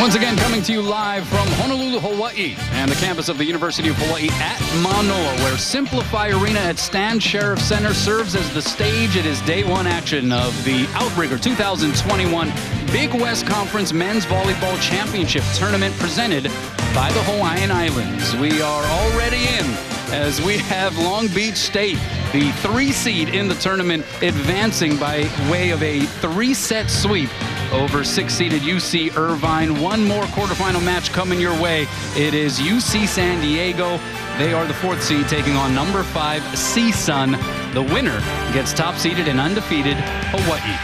Once again, coming to you live from Honolulu, Hawaii, and the campus of the University of Hawaii at Manoa, where Simplify Arena at Stan Sheriff Center serves as the stage. It is day one action of the Outrigger 2021 Big West Conference Men's Volleyball Championship Tournament presented by the Hawaiian Islands. We are already in as we have Long Beach State, the 3 seed in the tournament, advancing by way of a 3-set sweep over 6-seeded UC Irvine. One more quarterfinal match coming your way. It is UC San Diego. They are the 4th seed taking on number 5 CSUN. The winner gets top-seeded and undefeated Hawaii.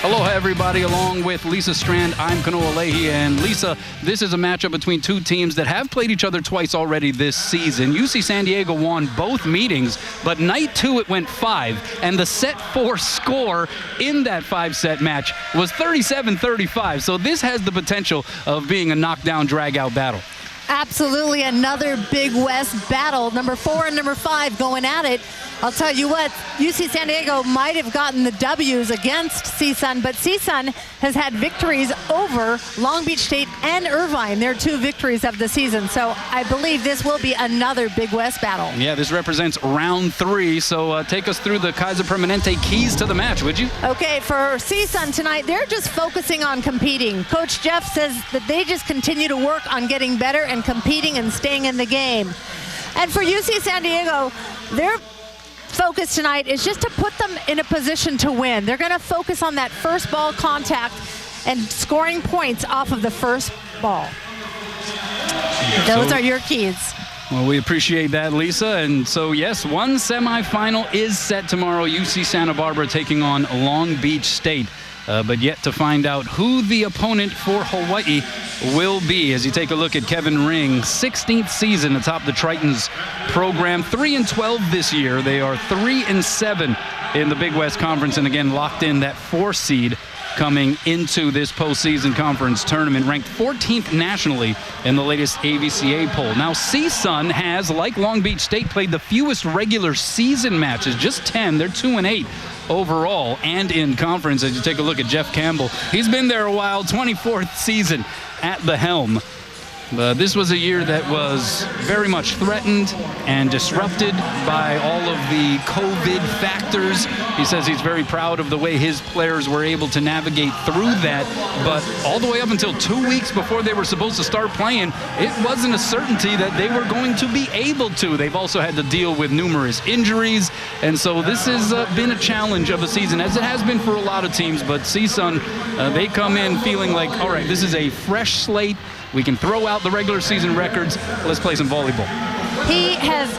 Aloha, everybody. Along with Lisa Strand, I'm Kanoa Leahy. And Lisa, this is a matchup between 2 teams that have played each other twice already this season. UC San Diego won both meetings, but night 2 it went 5. And the set 4 score in that 5-set match was 37-35. So this has the potential of being a knockdown, drag-out battle. Absolutely, another Big West battle. Number 4 and number 5 going at it. I'll tell you what, UC San Diego might have gotten the W's against CSUN, but CSUN has had victories over Long Beach State and Irvine. Their 2 victories of the season. So I believe this will be another Big West battle. Yeah, this represents round 3. So take us through the Kaiser Permanente keys to the match, would you? Okay, for CSUN tonight, they're just focusing on competing. Coach Jeff says that they just continue to work on getting better and competing and staying in the game. And for UC San Diego, their focus tonight is just to put them in a position to win. They're going to focus on that first ball contact and scoring points off of the first ball. Those are your keys. Well, we appreciate that, Lisa. And so, yes, one semifinal is set tomorrow. UC Santa Barbara taking on Long Beach State. But yet to find out who the opponent for Hawaii will be as you take a look at Kevin Ring, 16th season atop the Tritons program, 3-12 this year. They are 3-7 in the Big West Conference, and again locked in that 4 seed coming into this postseason conference tournament, ranked 14th nationally in the latest AVCA poll. Now, CSUN has, like Long Beach State, played the fewest regular season matches, just 10. They're 2-8 overall and in conference. As you take a look at Jeff Campbell, he's been there a while, 24th season at the helm. This was a year that was very much threatened and disrupted by all of the COVID factors. He says he's very proud of the way his players were able to navigate through that, but all the way up until 2 weeks before they were supposed to start playing, it wasn't a certainty that they were going to be able to. They've also had to deal with numerous injuries, and so this has been a challenge of the season, as it has been for a lot of teams. But CSUN, they come in feeling like, all right, this is a fresh slate. We can throw out the regular season records. Let's play some volleyball. He has,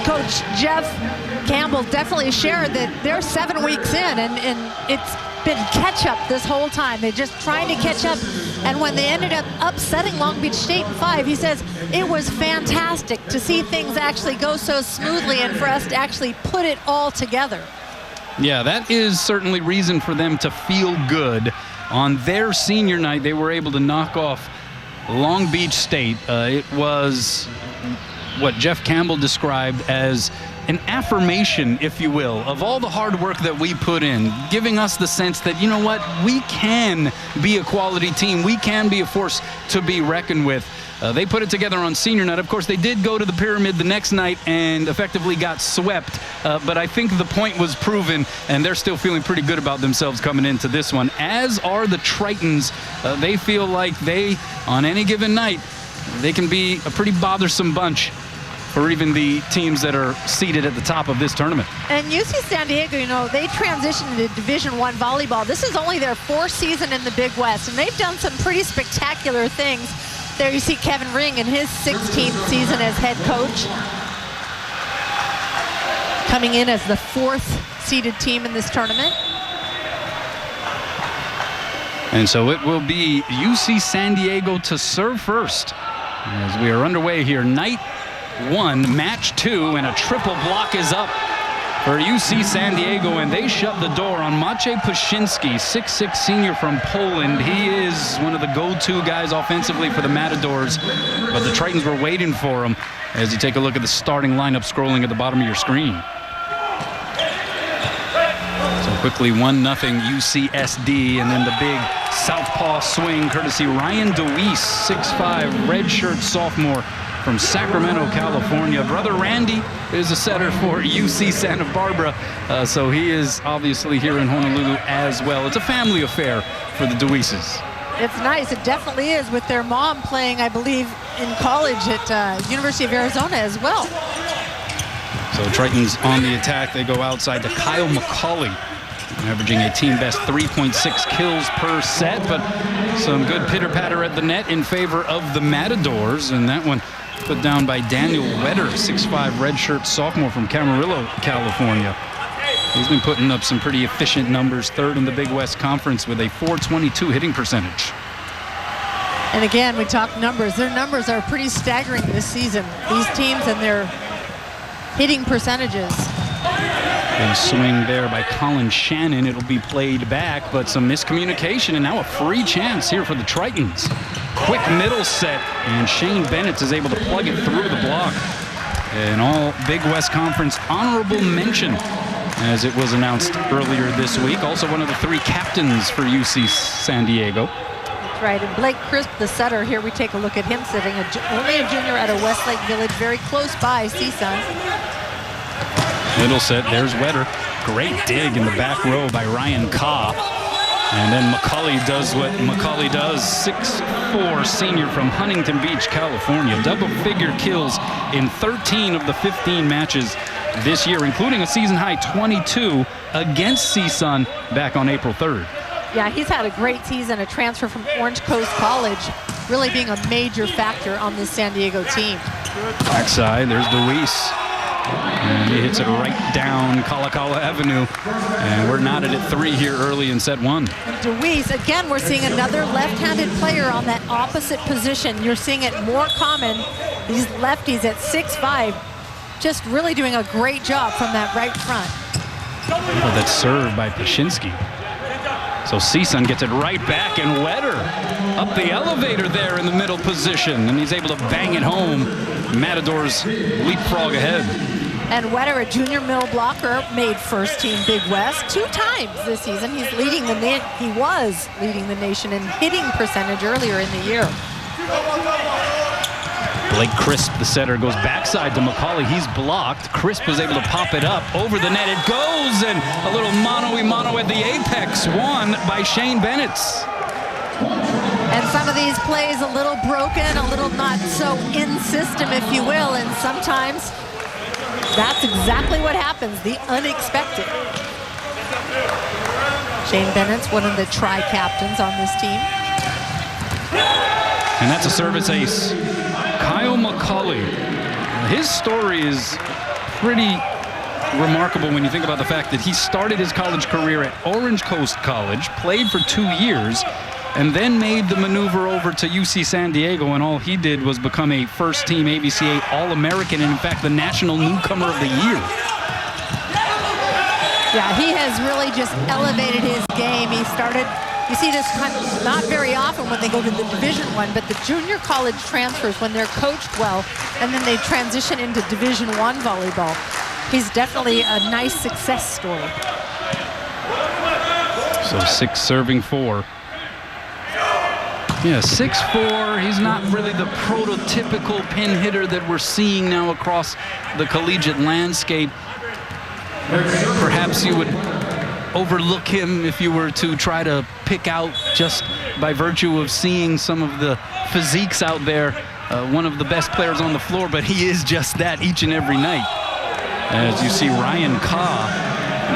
Coach Jeff Campbell definitely shared that they're 7 weeks in, and it's been catch-up this whole time. They're just trying to catch up, and when they ended up upsetting Long Beach State in 5, he says it was fantastic to see things actually go so smoothly and for us to actually put it all together. Yeah, that is certainly reason for them to feel good. On their senior night, they were able to knock off Long Beach State. It was what Jeff Campbell described as an affirmation, if you will, of all the hard work that we put in, giving us the sense that, you know what, we can be a quality team. We can be a force to be reckoned with. They put it together on senior night. Of course, they did go to the Pyramid the next night and effectively got swept. But I think the point was proven, and they're still feeling pretty good about themselves coming into this one, as are the Tritons. They feel like they, on any given night, they can be a pretty bothersome bunch for even the teams that are seated at the top of this tournament. And UC San Diego, you know, they transitioned to Division I volleyball. This is only their 4th season in the Big West, and they've done some pretty spectacular things. There you see Kevin Ring in his 16th season as head coach, coming in as the 4th seeded team in this tournament. And so it will be UC San Diego to serve first as we are underway here. Night 1, match 2, and a triple block is up for UC San Diego, and they shut the door on Maciej Puszinski, 6'6" senior from Poland. He is one of the go-to guys offensively for the Matadors, but the Tritons were waiting for him as you take a look at the starting lineup scrolling at the bottom of your screen. So quickly 1-0 UCSD, and then the big southpaw swing courtesy Ryan DeWeese, 6'5", redshirt sophomore from Sacramento, California. Brother Randy is a setter for UC Santa Barbara, so he is obviously here in Honolulu as well. It's a family affair for the DeWeeses. It's nice. It definitely is, with their mom playing, I believe, in college at University of Arizona as well. So Tritons on the attack. They go outside to Kyle Mccauley, averaging a team-best 3.6 kills per set, but some good pitter-patter at the net in favor of the Matadors, and that one put down by Daniel Wetter, 6'5", redshirt sophomore from Camarillo, California. He's been putting up some pretty efficient numbers, third in the Big West Conference with a .422 hitting percentage. And again, we talk numbers. Their numbers are pretty staggering this season, these teams and their hitting percentages. A swing there by Colin Shannon. It'll be played back, but some miscommunication, and now a free chance here for the Tritons. Quick middle set, and Shane Bennett is able to plug it through the block. An all Big West Conference honorable mention, as it was announced earlier this week. Also one of the 3 captains for UC San Diego. That's right, and Blake Crisp, the setter, here we take a look at him sitting, only a junior out of Westlake Village, very close by CSUN. Middle set, there's Wetter. Great dig in the back row by Ryan Carr. And then Mccauley does what Mccauley does, 6'4", senior from Huntington Beach, California. Double-figure kills in 13 of the 15 matches this year, including a season-high 22 against CSUN back on April 3rd. Yeah, he's had a great season, a transfer from Orange Coast College, really being a major factor on this San Diego team. Backside, there's DeWeese. And he hits it right down Kalakaua Avenue. And we're knotted at 3 here early in set 1. DeWeese, again, we're seeing another left-handed player on that opposite position. You're seeing it more common. These lefties at 6'5", just really doing a great job from that right front. Oh, that's served by Pashinsky. So CSUN gets it right back, and Wetter up the elevator there in the middle position, and he's able to bang it home. Matadors leapfrog ahead. And Wetter, a junior middle blocker, made first team Big West 2 times this season. He was leading the nation in hitting percentage earlier in the year. Blake Crisp, the setter, goes backside to Mccauley. He's blocked. Crisp was able to pop it up over the net. It goes, and a little mano-a-mano at the apex, won by Shane Bennett. And some of these plays a little broken, a little not so in system, if you will, and sometimes that's exactly what happens, the unexpected. Shane Bennett's one of the tri-captains on this team. And that's a service ace. Kyle Mccauley, his story is pretty remarkable when you think about the fact that he started his college career at Orange Coast College, played for 2 years, and then made the maneuver over to UC San Diego, and all he did was become a first-team ABCA All-American, and in fact the National Newcomer of the Year. Yeah, he has really just elevated his game. He started, you see this not very often when they go to the Division I, but the junior college transfers when they're coached well, and then they transition into Division I volleyball. He's definitely a nice success story. So 6 serving 4. Yeah, 6'4", he's not really the prototypical pin hitter that we're seeing now across the collegiate landscape. Perhaps you would overlook him if you were to try to pick out, just by virtue of seeing some of the physiques out there, one of the best players on the floor, but he is just that each and every night. As you see Ryan Carr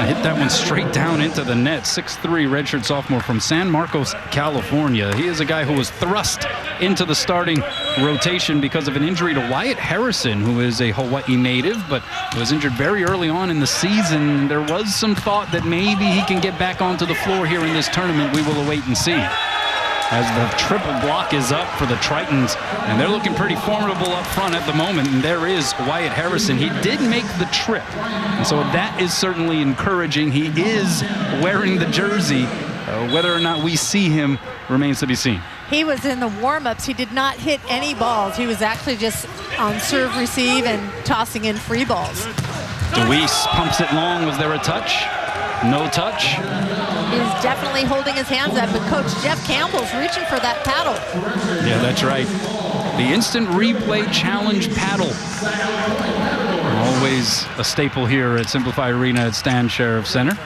hit that one straight down into the net. 6'3", redshirt sophomore from San Marcos, California. He is a guy who was thrust into the starting rotation because of an injury to Wyatt Harrison, who is a Hawaii native, but was injured very early on in the season. There was some thought that maybe he can get back onto the floor here in this tournament. We will await and see. As the triple block is up for the Tritons, and they're looking pretty formidable up front at the moment, and there is Wyatt Harrison. He did make the trip, and so that is certainly encouraging. He is wearing the jersey. Whether or not we see him remains to be seen. He was in the warm-ups. He did not hit any balls. He was actually just on serve receive and tossing in free balls. DeWeese pumps it long. Was there a touch? No touch. He's definitely holding his hands up, and Coach Jeff Campbell's reaching for that paddle. Yeah, that's right. The instant replay challenge paddle. Always a staple here at Simplify Arena at Stan Sheriff Center.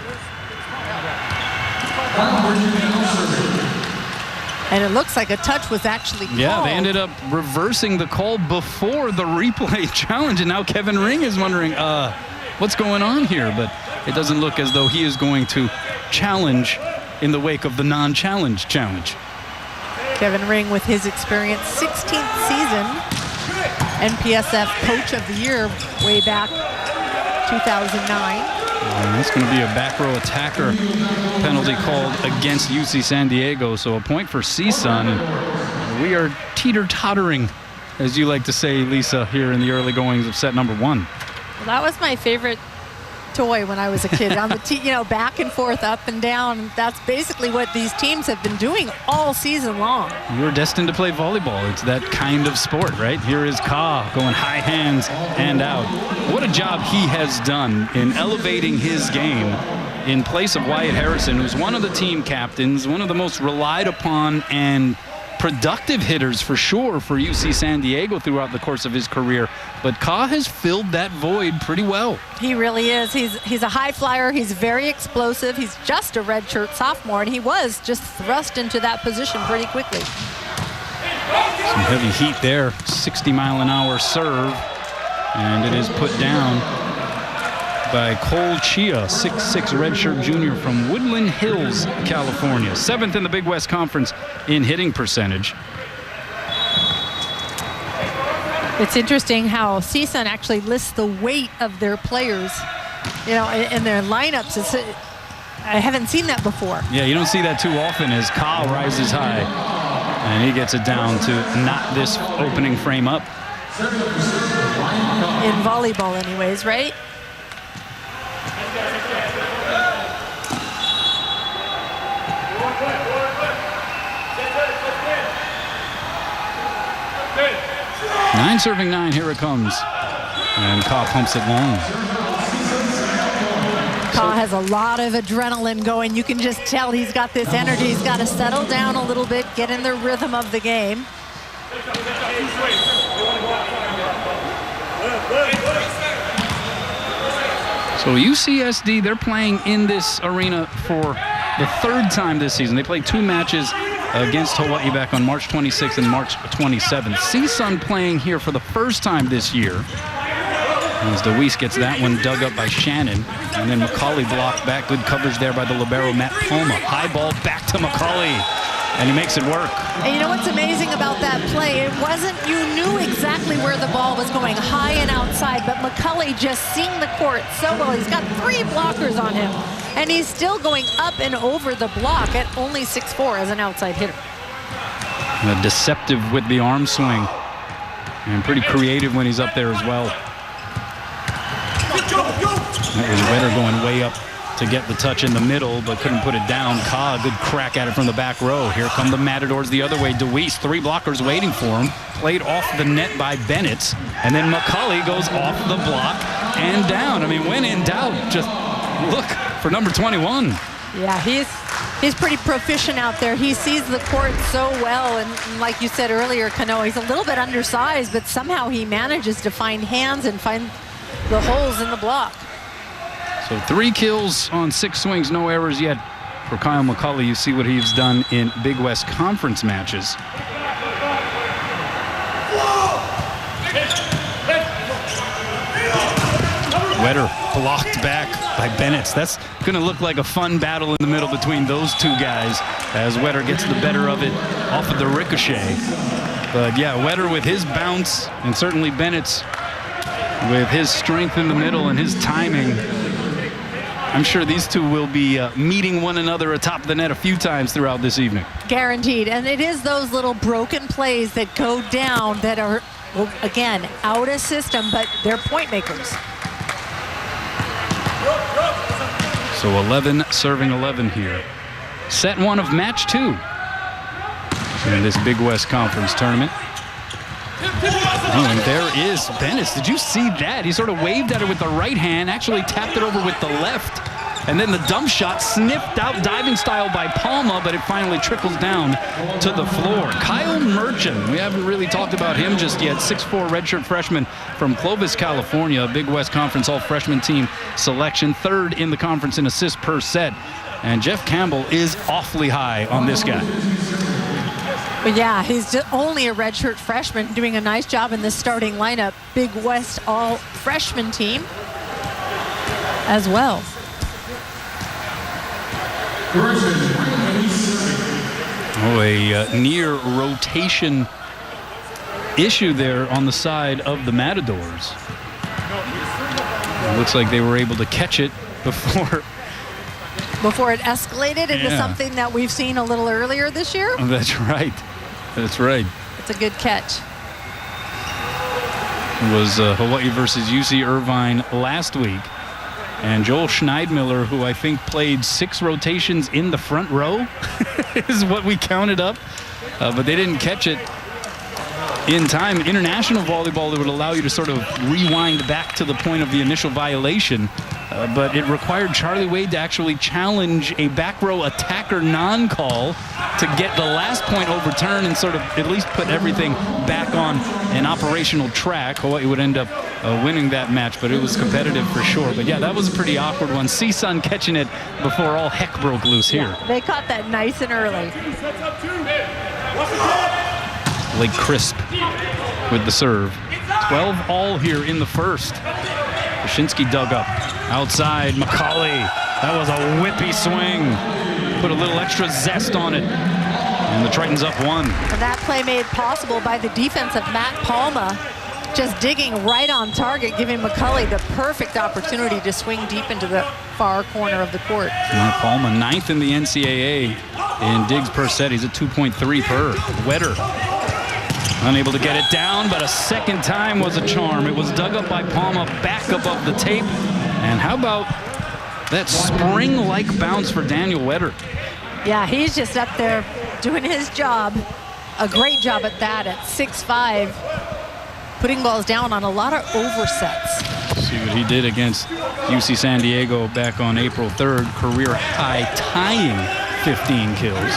And it looks like a touch was actually called. Yeah, they ended up reversing the call before the replay challenge, and now Kevin Ring is wondering, what's going on here? But it doesn't look as though he is going to challenge in the wake of the non-challenge challenge. Kevin Ring with his experience, 16th season, NPSF Coach of the Year way back 2009. That's going to be a back row attacker penalty called against UC San Diego, so a point for CSUN. We are teeter-tottering, as you like to say, Lisa, here in the early goings of set number 1. Well, that was my favorite toy when I was a kid. On the back and forth, up and down. That's basically what these teams have been doing all season long. You're destined to play volleyball. It's that kind of sport, right? Here is Carr going high hands and out. What a job he has done in elevating his game in place of Wyatt Harrison, who's one of the team captains, one of the most relied upon and productive hitters for sure for UC San Diego throughout the course of his career. But Carr has filled that void pretty well. He really is. He's a high flyer. He's very explosive. He's just a redshirt sophomore, and he was just thrust into that position pretty quickly. Some heavy heat there. 60-mile-an-hour serve, and it is put down by Cole Chia, 6'6" redshirt junior from Woodland Hills, California. 7th in the Big West Conference in hitting percentage. It's interesting how CSUN actually lists the weight of their players, in their lineups. I haven't seen that before. Yeah, you don't see that too often as Kyle rises high, and he gets it down to knot this opening frame up. In volleyball anyways, right? Nine serving 9, here it comes. And Carr pumps it long. Carr has a lot of adrenaline going. You can just tell he's got this energy. He's got to settle down a little bit, get in the rhythm of the game. So UCSD, they're playing in this arena for the 3rd time this season. They played 2 matches against Hawai'i back on March 26th and March 27th. CSUN playing here for the first time this year. As DeWeese gets that one dug up by Shannon. And then Mccauley blocked back. Good coverage there by the libero, Matt Poma. High ball back to Mccauley. And he makes it work. And you know what's amazing about that play? It wasn't, you knew exactly where the ball was going, high and outside, but Mccauley just seeing the court so well. He's got 3 blockers on him, and he's still going up and over the block at only 6'4" as an outside hitter. Deceptive with the arm swing, and pretty creative when he's up there as well. That was Wetter going way up to get the touch in the middle, but couldn't put it down. Carr, good crack at it from the back row. Here come the Matadors the other way. DeWeese, 3 blockers waiting for him. Played off the net by Bennett, and then Mccauley goes off the block and down. I mean, when in doubt, just look for number 21. Yeah, he's pretty proficient out there. He sees the court so well, and like you said earlier, Kanoa, he's a little bit undersized, but somehow he manages to find hands and find the holes in the block. So 3 kills on 6 swings, no errors yet for Kyle Mccauley. You see what he's done in Big West Conference matches. Wetter blocked back by Bennett. That's going to look like a fun battle in the middle between those 2 guys as Wetter gets the better of it off of the ricochet. But yeah, Wetter with his bounce, and certainly Bennett with his strength in the middle and his timing. I'm sure these 2 will be meeting one another atop the net a few times throughout this evening. Guaranteed. And it is those little broken plays that go down that are, well, again, out of system, but they're point makers. So 11 serving 11 here. Set 1 of match 2 in this Big West Conference tournament. Oh, and there is Bennett. Did you see that? He sort of waved at it with the right hand, actually tapped it over with the left. And then the dump shot sniffed out diving style by Palma, but it finally trickles down to the floor. Kyle Merchant, we haven't really talked about him just yet. 6'4" redshirt freshman from Clovis, California. A Big West Conference all-freshman team selection. 3rd in the conference in assists per set. And Jeff Campbell is awfully high on this guy. But yeah, he's just only a redshirt freshman, doing a nice job in this starting lineup. Big West all-freshman team as well. Oh, a near rotation issue there on the side of the Matadors. It looks like they were able to catch it before it escalated into something that we've seen a little earlier this year. Oh, that's right. That's right. It's a good catch. It was Hawaii versus UC Irvine last week. And Joel Schneidmiller, who I think played 6 rotations in the front row, is what we counted up. But they didn't catch it in time. International volleyball, it would allow you to sort of rewind back to the point of the initial violation. But it required Charlie Wade to actually challenge a back row attacker non-call to get the last point overturned and sort of at least put everything back on an operational track. Hawaii would end up winning that match, but it was competitive for sure. But yeah, that was a pretty awkward one. CSUN catching it before all heck broke loose here. Yeah, they caught that nice and early. Blake Crisp with the serve. 12 all here in the first. Kashinsky dug up. Outside, Mccauley. That was a whippy swing. Put a little extra zest on it. And the Tritons up 1. And that play made possible by the defense of Matt Palma, just digging right on target, giving Mccauley the perfect opportunity to swing deep into the far corner of the court. Matt Palma, 9th in the NCAA in digs per set. He's at 2.3 per. Wetter unable to get it down, but a second time was a charm. It was dug up by Palma, back above the tape. And how about that spring-like bounce for Daniel Wetter? Yeah, he's just up there doing his job. A great job at that at 6'5", putting balls down on a lot of oversets. See what he did against UC San Diego back on April 3rd. Career high tying 15 kills.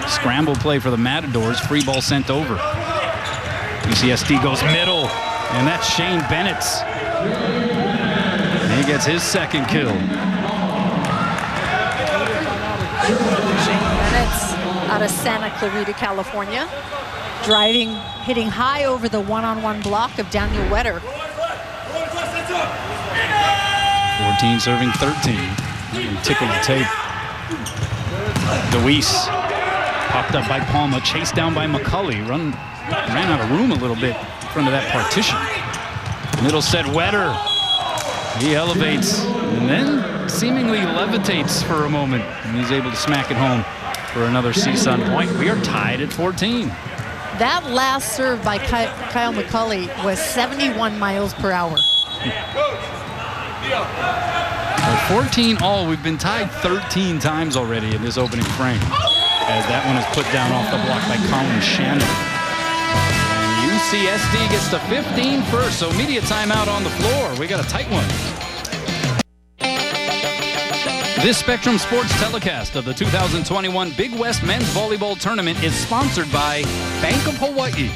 Scramble play for the Matadors. Free ball sent over. UCSD goes middle, and that's Shane Bennett's. And he gets his second kill. Shane Bennett's out of Santa Clarita, California. Driving, hitting high over the one-on-one block of Daniel Wetter. 14 serving 13. Tickle the tape. DeWeese popped up by Palma, chased down by Mccauley. Ran out of room a little bit in front of that partition. Middle set Wetter. He elevates and then seemingly levitates for a moment. And he's able to smack it home for another CSUN point. We are tied at 14. That last serve by Kyle Mccauley was 71 miles per hour. 14 all. We've been tied 13 times already in this opening frame, as that one is put down off the block by Colin Shannon. And UCSD gets to 15 first, so media timeout on the floor. We got a tight one. This Spectrum Sports telecast of the 2021 Big West Men's Volleyball Tournament is sponsored by Bank of Hawaii.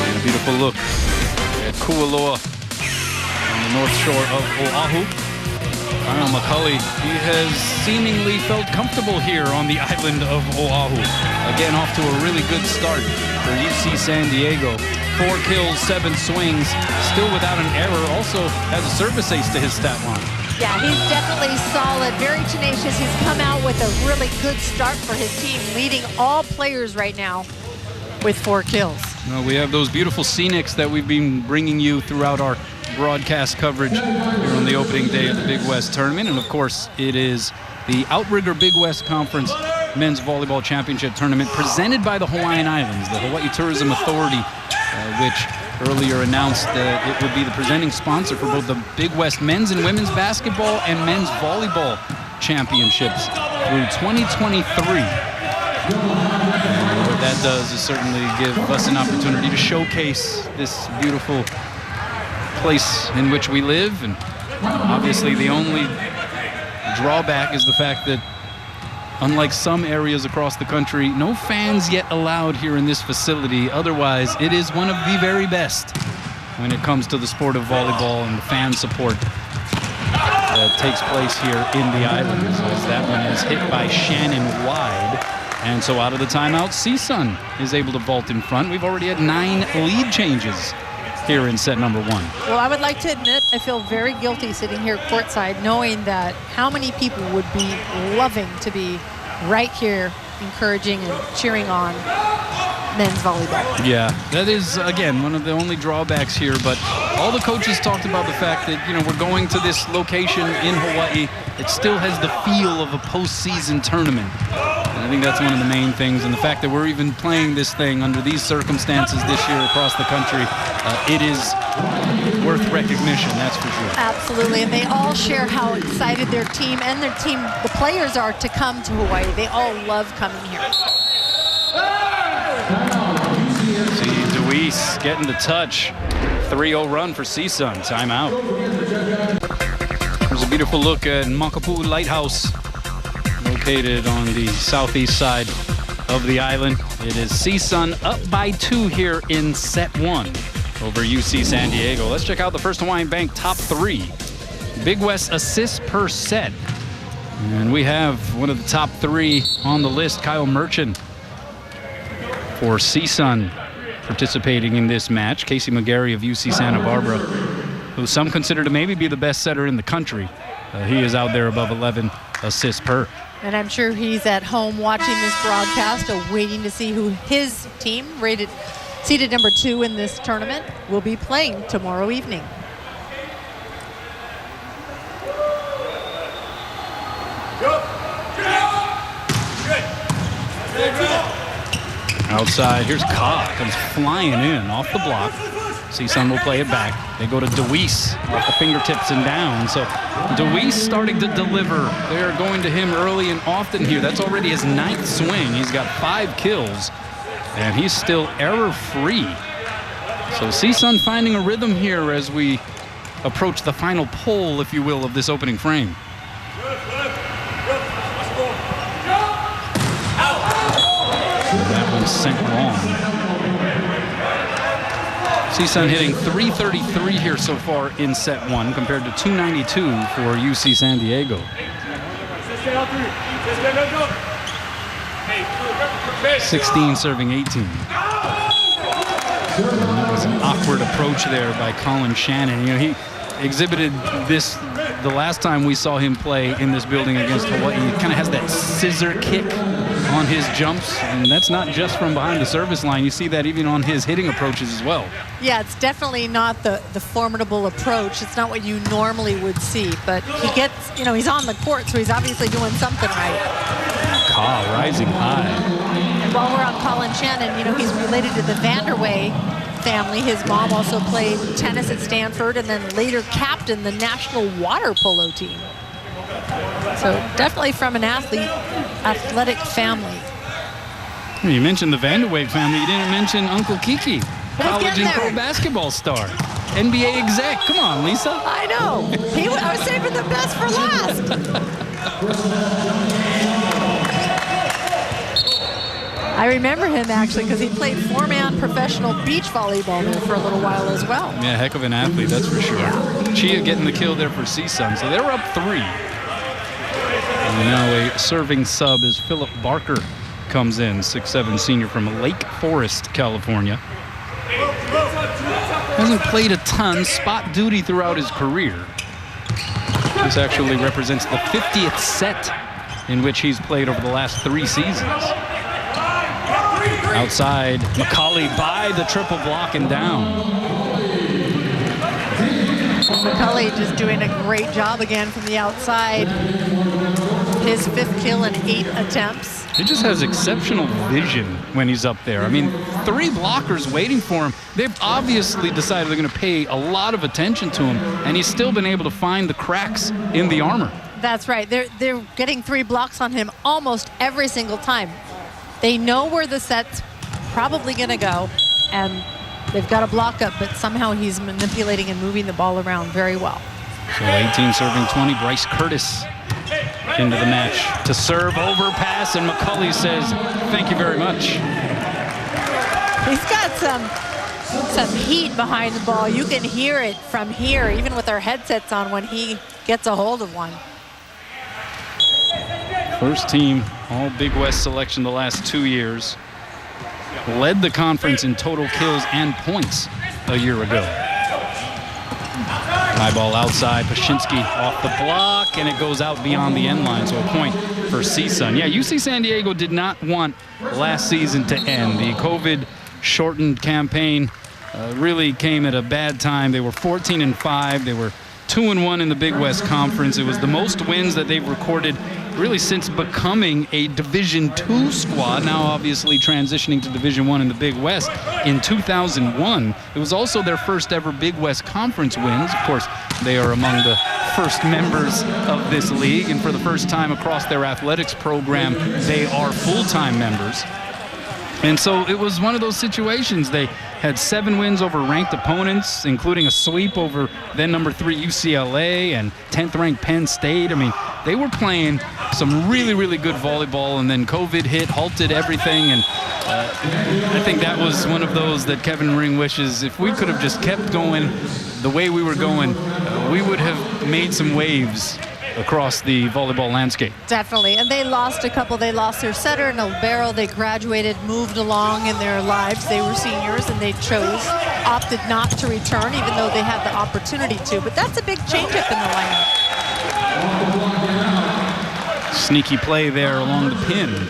And a beautiful look at Kualoa on the north shore of Oahu. Kyle Mccauley, he has seemingly felt comfortable here on the island of Oahu. Again, off to a really good start for UC San Diego. 4 kills, 7 swings, still without an error. Also has a service ace to his stat line. Yeah, he's definitely solid, very tenacious. He's come out with a really good start for his team, leading all players right now with 4 kills. Well, we have those beautiful scenics that we've been bringing you throughout our broadcast coverage here on the opening day of the Big West Tournament. And of course, it is the Outrigger Big West Conference Men's Volleyball Championship Tournament presented by the Hawaiian Islands, the Hawaii Tourism Authority, which earlier announced that it would be the presenting sponsor for both the Big West men's and women's basketball and men's volleyball championships through 2023. And what that does is certainly give us an opportunity to showcase this beautiful place in which we live, and obviously the only drawback is the fact that unlike some areas across the country, no fans yet allowed here in this facility. Otherwise, it is one of the very best when it comes to the sport of volleyball and the fan support that takes place here in the Islands, as that one is hit by Shannon wide. And so out of the timeout, CSUN is able to vault in front. We've already had 9 lead changes here in set number 1. Well, I would like to admit I feel very guilty sitting here courtside knowing that how many people would be loving to be right here encouraging and cheering on men's volleyball. Yeah, that is, again, one of the only drawbacks here, but all the coaches talked about the fact that, you know, we're going to this location in Hawaii. It still has the feel of a postseason tournament. And I think that's one of the main things, and the fact that we're even playing this thing under these circumstances this year across the country, it is worth recognition, that's for sure. Absolutely, and they all share how excited their team and their team, the players are to come to Hawaii. They all love coming here. See Deweese getting the touch. 3-0 run for CSUN. Timeout. There's a beautiful look at Makapu'u Lighthouse, located on the southeast side of the island. It is CSUN up by 2 here in set 1 over UC San Diego. Let's check out the First Hawaiian Bank top 3. Big West assists per set. And we have one of the top 3 on the list, Kyle Merchant for CSUN, participating in this match. Casey McGarry of UC Santa Barbara, who some consider to maybe be the best setter in the country. He is out there above 11 assists per. And I'm sure he's at home watching this broadcast, waiting to see who his team, seeded number 2 in this tournament, will be playing tomorrow evening. Outside, here's Carr, comes flying in off the block. CSUN will play it back. They go to Deweese off the fingertips and down. So Deweese starting to deliver. They are going to him early and often here. That's already his 9th swing. He's got 5 kills, and he's still error-free. So CSUN finding a rhythm here as we approach the final pull, if you will, of this opening frame. That one's sent long. CSUN hitting .333 here so far in set 1 compared to .292 for UC San Diego. 16 serving 18. And that was an awkward approach there by Colin Shannon. You know, he exhibited this the last time we saw him play in this building against Hawaii. He kind of has that scissor kick on his jumps, and that's not just from behind the service line. You see that even on his hitting approaches as well. Yeah, it's definitely not the formidable approach. It's not what you normally would see, but he gets, you know, he's on the court, so he's obviously doing something right. Carr rising high. And while we're on Colin Shannon, you know, he's related to the Vanderway family. His mom also played tennis at Stanford and then later captained the national water polo team. So definitely from an athletic family. You mentioned the Vanderway family. You didn't mention Uncle Kiki, college and pro basketball star, NBA exec. Come on, Lisa. I know. I was saving the best for last. I remember him actually because he played 4-man professional beach volleyball there for a little while as well. Yeah, heck of an athlete, that's for sure. Chia getting the kill there for CSUN, so they're up 3. And now a serving sub as Philip Barker comes in, 6'7" senior from Lake Forest, California. Hasn't played a ton, spot duty throughout his career. This actually represents the 50th set in which he's played over the last 3 seasons. Outside, Mccauley by the triple block and down. Mccauley just doing a great job again from the outside. His 5th kill in 8 attempts. He just has exceptional vision when he's up there. I mean, 3 blockers waiting for him. They've obviously decided they're going to pay a lot of attention to him, and he's still been able to find the cracks in the armor. That's right. They're getting 3 blocks on him almost every single time. They know where the set's probably going to go, and They've got a block up, but somehow he's manipulating and moving the ball around very well. So 18 serving 20. Bryce Curtis into the match to serve, overpass, and Mccauley says, thank you very much. He's got some heat behind the ball. You can hear it from here, even with our headsets on, when he gets a hold of one. First team all Big West selection the last 2 years. Led the conference in total kills and points a year ago. High ball outside, Pashinsky off the block, and it goes out beyond the end line, so a point for CSUN. Yeah, UC San Diego did not want last season to end. The COVID-shortened campaign really came at a bad time. They were 14-5. They were 2-1 in the Big West Conference. It was the most wins that they've recorded really since becoming a Division II squad, now obviously transitioning to Division I in the Big West in 2001. It was also their first ever Big West Conference wins. Of course, they are among the first members of this league, and for the first time across their athletics program, they are full-time members. And so it was one of those situations. They had 7 wins over ranked opponents, including a sweep over then number 3 UCLA and 10th ranked Penn State. I mean, they were playing some really, really good volleyball, and then COVID hit, halted everything. And I think that was one of those that Kevin Ring wishes if we could have just kept going the way we were going, we would have made some waves across the volleyball landscape. Definitely, and they lost a couple. They lost their setter and Albero. They graduated, moved along in their lives. They were seniors, and they opted not to return, even though they had the opportunity to. But that's a big change-up in the lineup. Sneaky play there along the pin.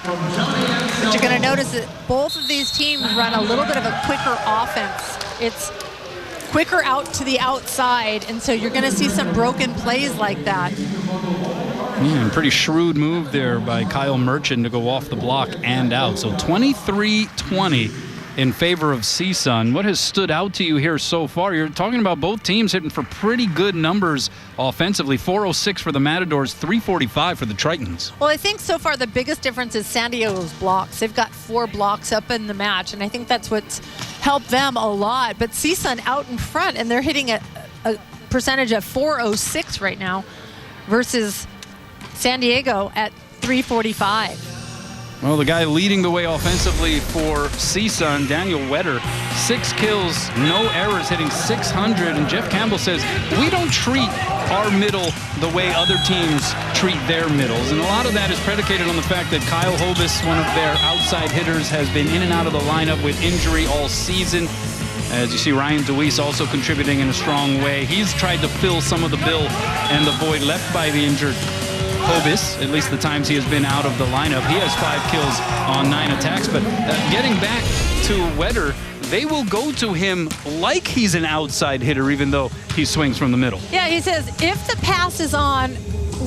But you're going to notice that both of these teams run a little bit of a quicker offense. It's quicker out to the outside, and so you're going to see some broken plays like that. Yeah, pretty shrewd move there by Kyle Merchant to go off the block and out. So 23-20 in favor of CSUN. What has stood out to you here so far? You're talking about both teams hitting for pretty good numbers offensively. 406 for the Matadors, 345 for the Tritons. Well, I think so far the biggest difference is San Diego's blocks. They've got 4 blocks up in the match, and I think that's what's helped them a lot. But CSUN out in front, and they're hitting a percentage of 406 right now versus San Diego at 345. Well, the guy leading the way offensively for CSUN, Daniel Wetter, 6 kills, no errors, hitting 600. And Jeff Campbell says, we don't treat our middle the way other teams treat their middles. And a lot of that is predicated on the fact that Kyle Hobus, one of their outside hitters, has been in and out of the lineup with injury all season. As you see, Ryan DeWeese also contributing in a strong way. He's tried to fill some of the bill and the void left by the injured Hobus, at least the times he has been out of the lineup. He has 5 kills on 9 attacks. But getting back to Wetter, they will go to him like he's an outside hitter, even though he swings from the middle. Yeah, he says, if the pass is on,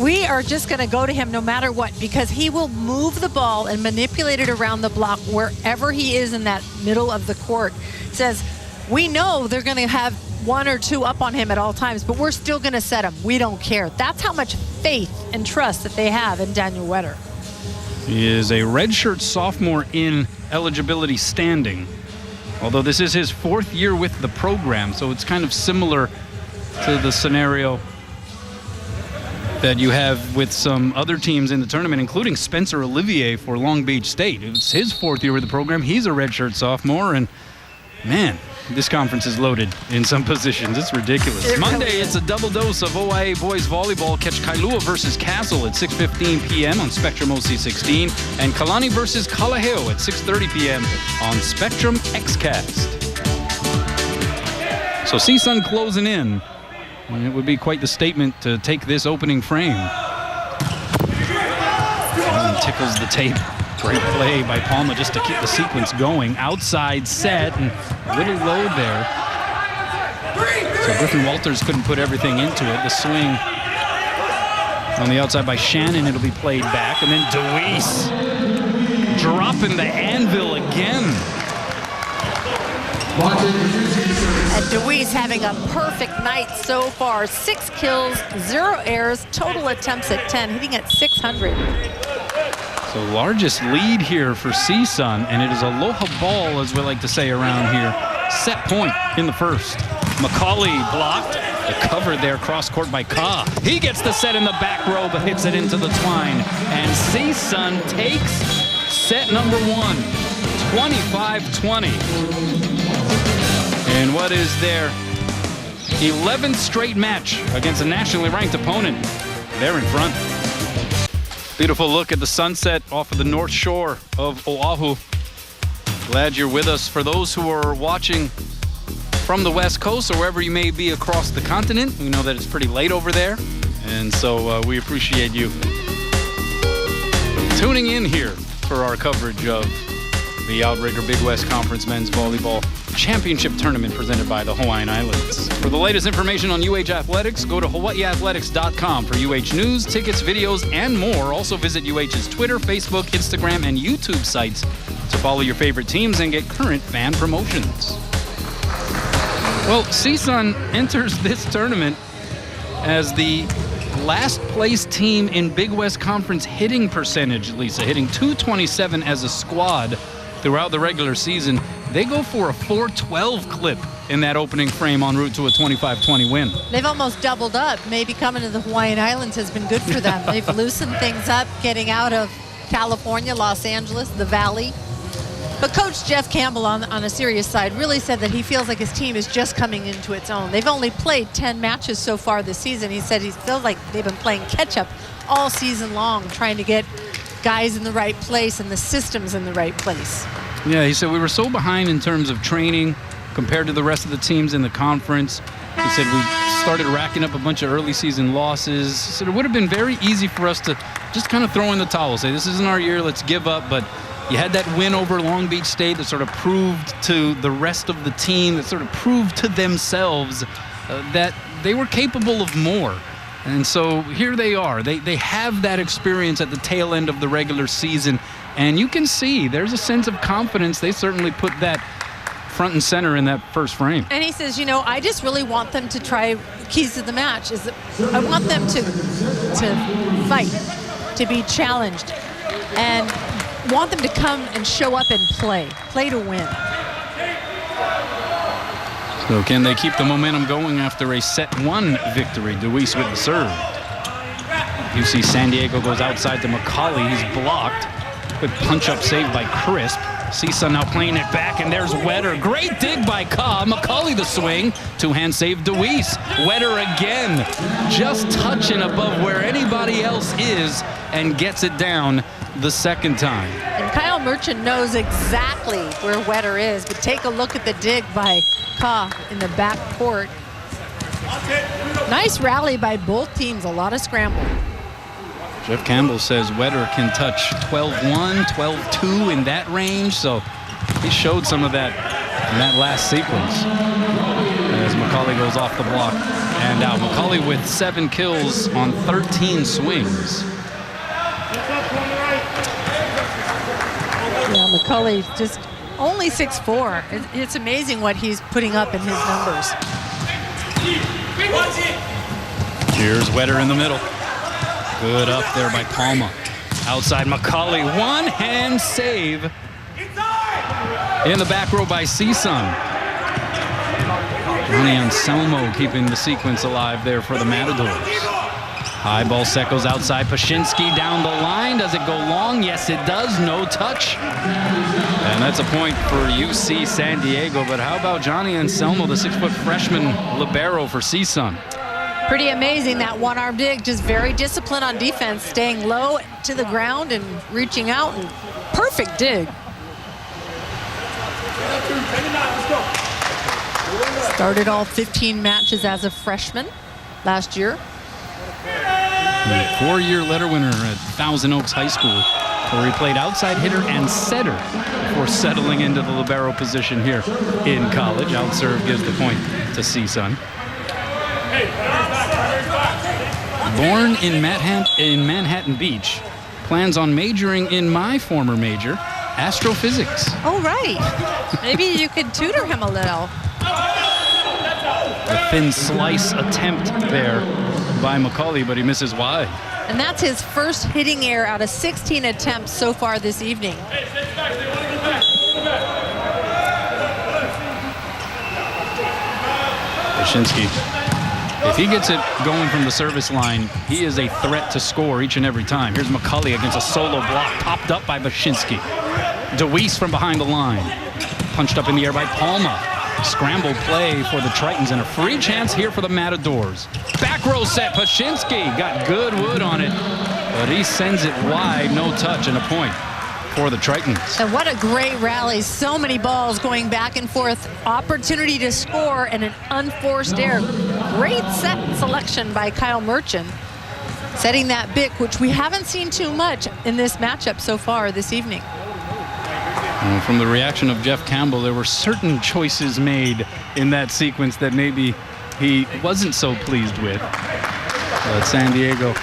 we are just going to go to him no matter what, because he will move the ball and manipulate it around the block wherever he is in that middle of the court. Says, we know they're going to have 1 or 2 up on him at all times, but we're still going to set him. We don't care. That's how much faith and trust that they have in Daniel Wetter. He is a redshirt sophomore in eligibility standing, although this is his 4th year with the program, so it's kind of similar to the scenario that you have with some other teams in the tournament, including Spencer Olivier for Long Beach State. It's his 4th year with the program. He's a redshirt sophomore, and man, this conference is loaded in some positions. It's ridiculous. Monday, it's a double dose of OIA boys volleyball. Catch Kailua versus Castle at 6:15 p.m. on Spectrum OC16, and Kalani versus Kalaheo at 6:30 p.m. on Spectrum XCast. So CSUN closing in, and it would be quite the statement to take this opening frame. And tickles the tape. Great play by Palma just to keep the sequence going. Outside set, and a little low there. So Griffin Walters couldn't put everything into it. The swing on the outside by Shannon, it'll be played back. And then DeWeese dropping the anvil again. And DeWeese having a perfect night so far. 6 kills, 0 errors, total attempts at 10, hitting at 600. So largest lead here for CSUN, and it is aloha ball, as we like to say around here. set point in the first. Mccauley blocked. The cover there, cross court by Carr. He gets the set in the back row, but hits it into the twine. And CSUN takes set number 1, 25-20. And what is their 11th straight match against a nationally ranked opponent? They're in front. Beautiful look at the sunset off of the north shore of Oahu. Glad you're with us. For those who are watching from the West Coast or wherever you may be across the continent, we know that it's pretty late over there, and so we appreciate you tuning in here for our coverage of the Outrigger Big West Conference Men's Volleyball Championship Tournament presented by the Hawaiian Islands. For the latest information on UH Athletics, go to hawaiiathletics.com for UH news, tickets, videos, and more. Also visit UH's Twitter, Facebook, Instagram, and YouTube sites to follow your favorite teams and get current fan promotions. Well, CSUN enters this tournament as the last place team in Big West Conference hitting percentage, Lisa, hitting .227 as a squad throughout the regular season. They go for a .412 clip in that opening frame en route to a 25-20 win. They've almost doubled up. Maybe coming to the Hawaiian Islands has been good for them. They've loosened things up, getting out of California, Los Angeles, the Valley. But Coach Jeff Campbell, on a serious side, really said that he feels like his team is just coming into its own. They've only played 10 matches so far this season. He said he feels like they've been playing catch-up all season long, trying to get guys in the right place and the systems in the right place. Yeah, he said we were so behind in terms of training compared to the rest of the teams in the conference. He said we started racking up a bunch of early season losses. He said it would have been very easy for us to just kind of throw in the towel, say this isn't our year, let's give up. But you had that win over Long Beach State that sort of proved to the rest of the team, that sort of proved to themselves that they were capable of more. And so here they are. They have that experience at the tail end of the regular season. And you can see there's a sense of confidence. They certainly put that front and center in that first frame. And he says, you know, I just really want them to try keys to the match. Is that I want them to fight, to be challenged, and want them to come and show up and play to win. So can they keep the momentum going after a set 1 victory? Deweese with the serve. UC San Diego goes outside to Mccauley. He's blocked. Good punch-up save by Crisp. CSUN now playing it back, and there's Wetter. Great dig by Carr. Mccauley the swing. Two-hand save Deweese. Wetter again. Just touching above where anybody else is and gets it down the second time. And Kyle Merchant knows exactly where Wetter is, but take a look at the dig by Carr in the back court. Nice rally by both teams, a lot of scramble. Jeff Campbell says Wetter can touch 12-1, 12-2 in that range, so he showed some of that in that last sequence as Mccauley goes off the block and out. Mccauley with 7 kills on 13 swings. Yeah, Mccauley just only 6'4". It's amazing what he's putting up in his numbers. Here's Wetter in the middle. Good up there by Palma. Outside Mccauley, one-hand save. In the back row by CSUN. Johnny Anselmo keeping the sequence alive there for the Matadors. High ball set goes outside. Pashinsky down the line. Does it go long? Yes, it does. No touch. And that's a point for UC San Diego. But how about Johnny Anselmo, the 6-foot freshman libero for CSUN? Pretty amazing, that one-arm dig. Just very disciplined on defense, staying low to the ground and reaching out. And perfect dig. Started all 15 matches as a freshman last year. Four-year letter winner at Thousand Oaks High School, where he played outside hitter and setter before settling into the libero position here in college. Outserve gives the point to CSUN. Born in Manhattan Beach, plans on majoring in my former major, astrophysics. Oh, right. Maybe you could tutor him a little. A thin slice attempt there by Mccauley, but he misses wide. And that's his first hitting error out of 16 attempts so far this evening. Wyszynski, if he gets it going from the service line, he is a threat to score each and every time. Here's Mccauley against a solo block, popped up by Wyszynski. DeWeese from behind the line. Punched up in the air by Palma. Scramble play for the Tritons and a free chance here for the Matadors. Back row set, Wyszynski got good wood on it, but he sends it wide, no touch, and a point for the Tritons. And what a great rally. So many balls going back and forth. Opportunity to score and an unforced error. Great set selection by Kyle Merchant, setting that BIC, which we haven't seen too much in this matchup so far this evening. Well, from the reaction of Jeff Campbell, there were certain choices made in that sequence that maybe he wasn't so pleased with. But San Diego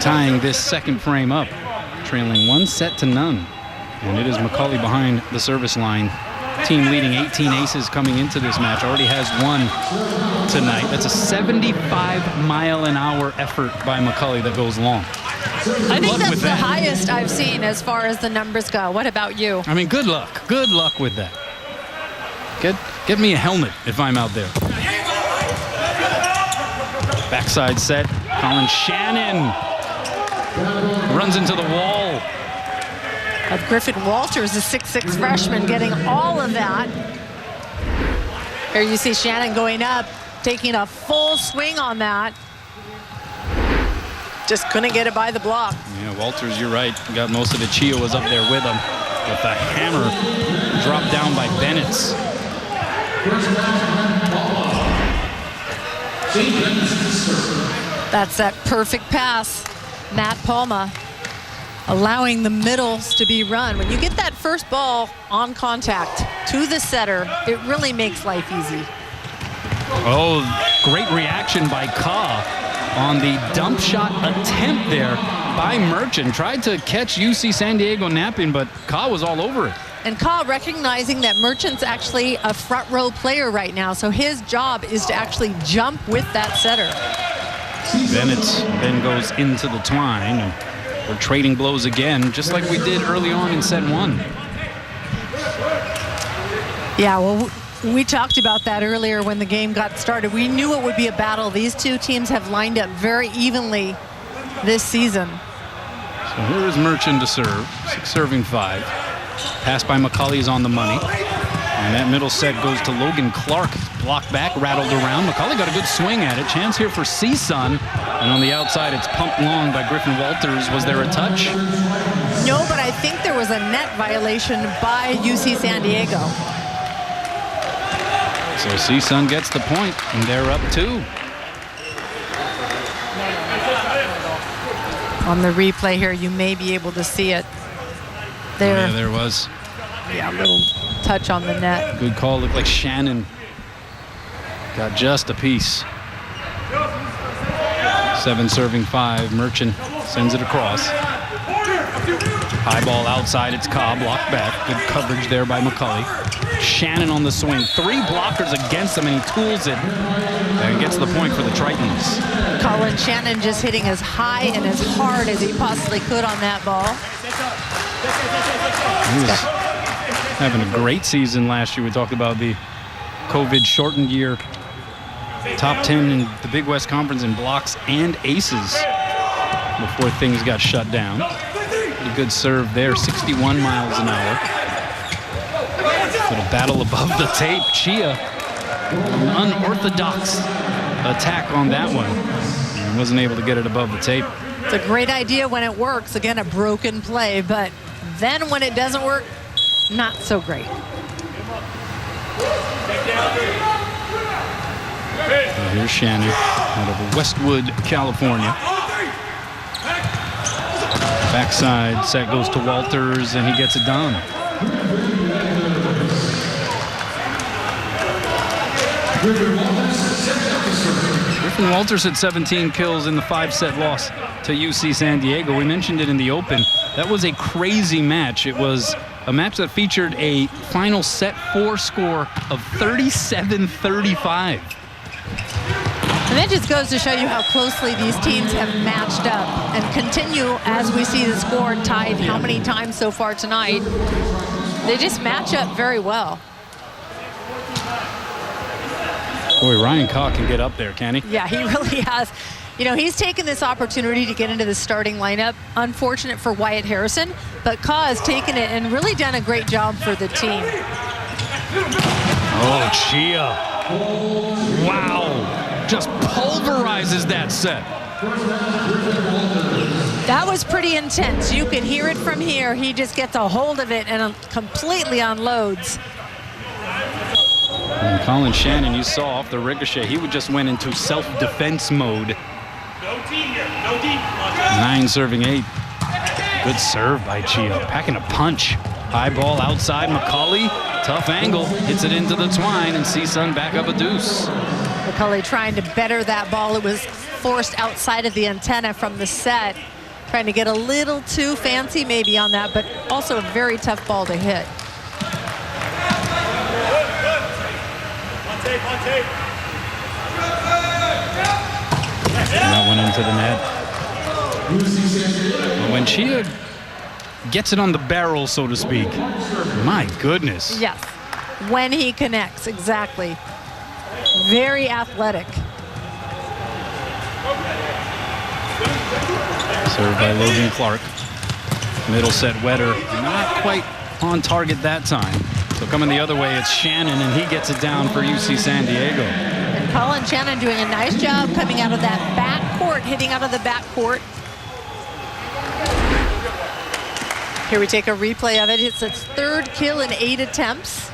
tying this second frame up, trailing 1-0. And it is Mccauley behind the service line. Team leading 18 aces coming into this match. Already has one tonight. That's a 75-mile-an-hour effort by Mccauley that goes long. I think that's the highest I've seen as far as the numbers go. What about you? I mean, good luck. Good luck with that. Get me a helmet if I'm out there. Backside set. Colin Shannon runs into the wall. Of Griffin Walters, a 6'6" freshman, getting all of that. Here you see Shannon going up, taking a full swing on that. Just couldn't get it by the block. Yeah, Walters, you're right. Got most of it. Chia was up there with him. But the hammer dropped down by Bennett's. That's that perfect pass. Matt Palma allowing the middles to be run. When you get that first ball on contact to the setter, it really makes life easy. Oh, great reaction by Carr on the dump shot attempt there by Merchant. Tried to catch UC San Diego napping, but Carr was all over it. And Carr recognizing that Merchant's actually a front row player right now, so his job is to actually jump with that setter. Bennett then goes into the twine, and we're trading blows again, just like we did early on in set one. Yeah, well, we talked about that earlier when the game got started. We knew it would be a battle. These two teams have lined up very evenly this season. So here is Merchant to serve, 6 serving 5. Pass by Mccauley is on the money. And that middle set goes to Logan Clark. Blocked back, rattled around. Mccauley got a good swing at it. Chance here for CSUN. And on the outside, it's pumped long by Griffin Walters. Was there a touch? No, but I think there was a net violation by UC San Diego. So CSUN gets the point, and they're up 2. On the replay here, you may be able to see it. There. Oh, yeah, there was. Yeah, a little touch on the net. Good call. Looked like Shannon got just a piece. 7 serving 5. Merchant sends it across. High ball outside. It's Cobb. Blocked back. Good coverage there by Mccauley. Shannon on the swing. 3 blockers against him, and he tools it. And gets the point for the Tritons. Colin Shannon just hitting as high and as hard as he possibly could on that ball. He was having a great season last year. We talked about the COVID-shortened year. Top 10 in the Big West Conference in blocks and aces before things got shut down. A good serve there, 61 miles an hour. Little battle above the tape. Chia, an unorthodox attack on that one. And wasn't able to get it above the tape. It's a great idea when it works. Again, a broken play, but then when it doesn't work, not so great. So here's Shannon out of Westwood, California. Backside set goes to Walters, and he gets it done. Griffin Walters had 17 kills in the 5-set loss to UC San Diego. We mentioned it in the open. That was a crazy match. It was a match that featured a final set 4 score of 37-35. And that just goes to show you how closely these teams have matched up and continue as we see the score tied how many times so far tonight. They just match up very well. Boy, Ryan Carr can get up there, can he? Yeah, he really has. You know, he's taken this opportunity to get into the starting lineup. Unfortunate for Wyatt Harrison, but Carr has taken it and really done a great job for the team. Oh, Chia. Wow. Just pulverizes that set. That was pretty intense. You could hear it from here. He just gets a hold of it and completely unloads. And Colin Shannon, you saw off the ricochet, he just went into self-defense mode. 9 serving 8. Good serve by Chia, packing a punch. High ball outside, Mccauley, tough angle, hits it into the twine, and CSUN back up a deuce. Mccauley trying to better that ball. It was forced outside of the antenna from the set. Trying to get a little too fancy maybe on that, but also a very tough ball to hit. And that went into the net. When Chia gets it on the barrel, so to speak, my goodness. Yes, when he connects, exactly. Very athletic. Served by Logan Clark. Middle set Wetter, not quite on target that time. So coming the other way, it's Shannon, and he gets it down for UC San Diego. And Colin Shannon doing a nice job coming out of that back court, hitting out of the back court. Here we take a replay of it. It's its 3rd kill in 8 attempts.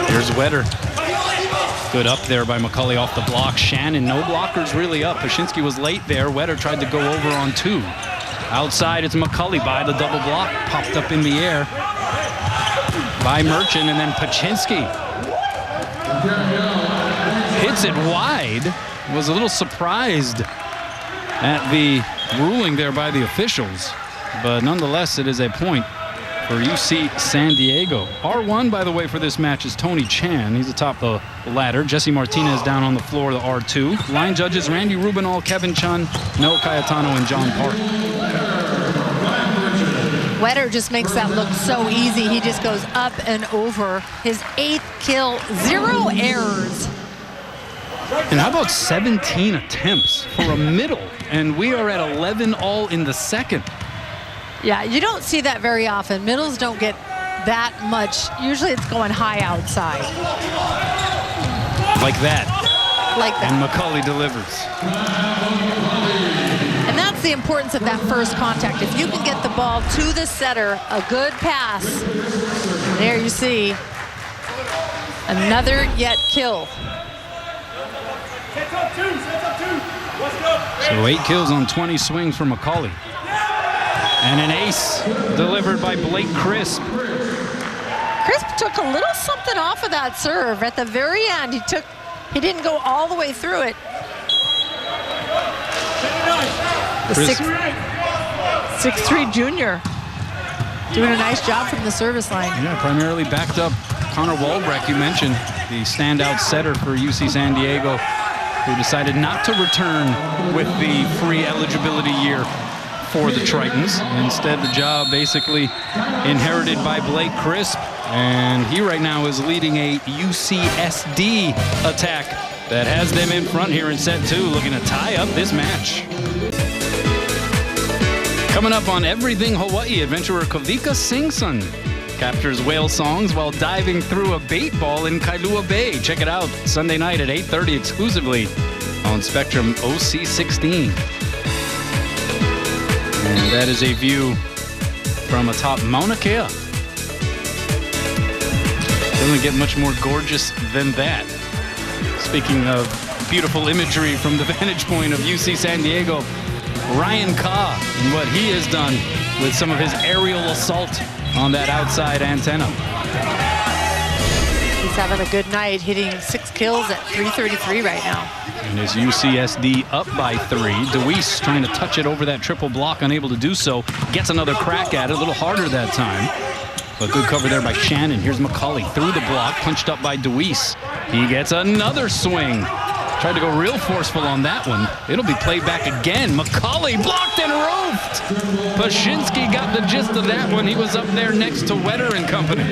Here's Wetter. Good up there by Mccauley off the block. Shannon, no blockers really up. Pashinsky was late there. Wetter tried to go over on 2. Outside, it's Mccauley by the double block. Popped up in the air by Merchant, and then Pashinsky hits it wide. Was a little surprised at the ruling there by the officials, but nonetheless, it is a point for UC San Diego. R1, by the way, for this match is Tony Chan. He's atop the ladder. Jesse Martinez down on the floor, the R2. Line judges, Randy Rubinall, Kevin Chun, Noah Cayetano, and John Park. Wetter just makes that look so easy. He just goes up and over. His 8th kill, 0 errors. And how about 17 attempts for a middle? And we are at 11 all in the second. Yeah, you don't see that very often. Middles don't get that much. Usually it's going high outside. Like that. Like that. And Mccauley delivers. And that's the importance of that first contact. If you can get the ball to the setter, a good pass. There you see another yet kill. So 8 kills on 20 swings for Mccauley. And an ace delivered by Blake Crisp. Crisp took a little something off of that serve at the very end. He didn't go all the way through it. The 6'3" junior doing a nice job from the service line. Yeah, primarily backed up Connor Walbrecht, you mentioned, the standout setter for UC San Diego, who decided not to return with the free eligibility year for the Tritons. Instead, the job basically inherited by Blake Crisp, and he right now is leading a UCSD attack that has them in front here in set 2, looking to tie up this match. Coming up on Everything Hawaii, adventurer Kavika Singson captures whale songs while diving through a bait ball in Kailua Bay. Check it out Sunday night at 8:30 exclusively on Spectrum OC16. And that is a view from atop Mauna Kea. Doesn't get much more gorgeous than that. Speaking of beautiful imagery from the vantage point of UC San Diego, Ryan Carr and what he has done with some of his aerial assault on that outside antenna. He's having a good night, hitting 6 kills at 333 right now. And his UCSD up by 3. DeWeese trying to touch it over that triple block, unable to do so. Gets another crack at it, a little harder that time. But good cover there by Shannon. Here's Mccauley through the block, punched up by DeWeese. He gets another swing. Tried to go real forceful on that one. It'll be played back again. Mccauley blocked and roofed. Pashinsky got the gist of that one. He was up there next to Wetter and company.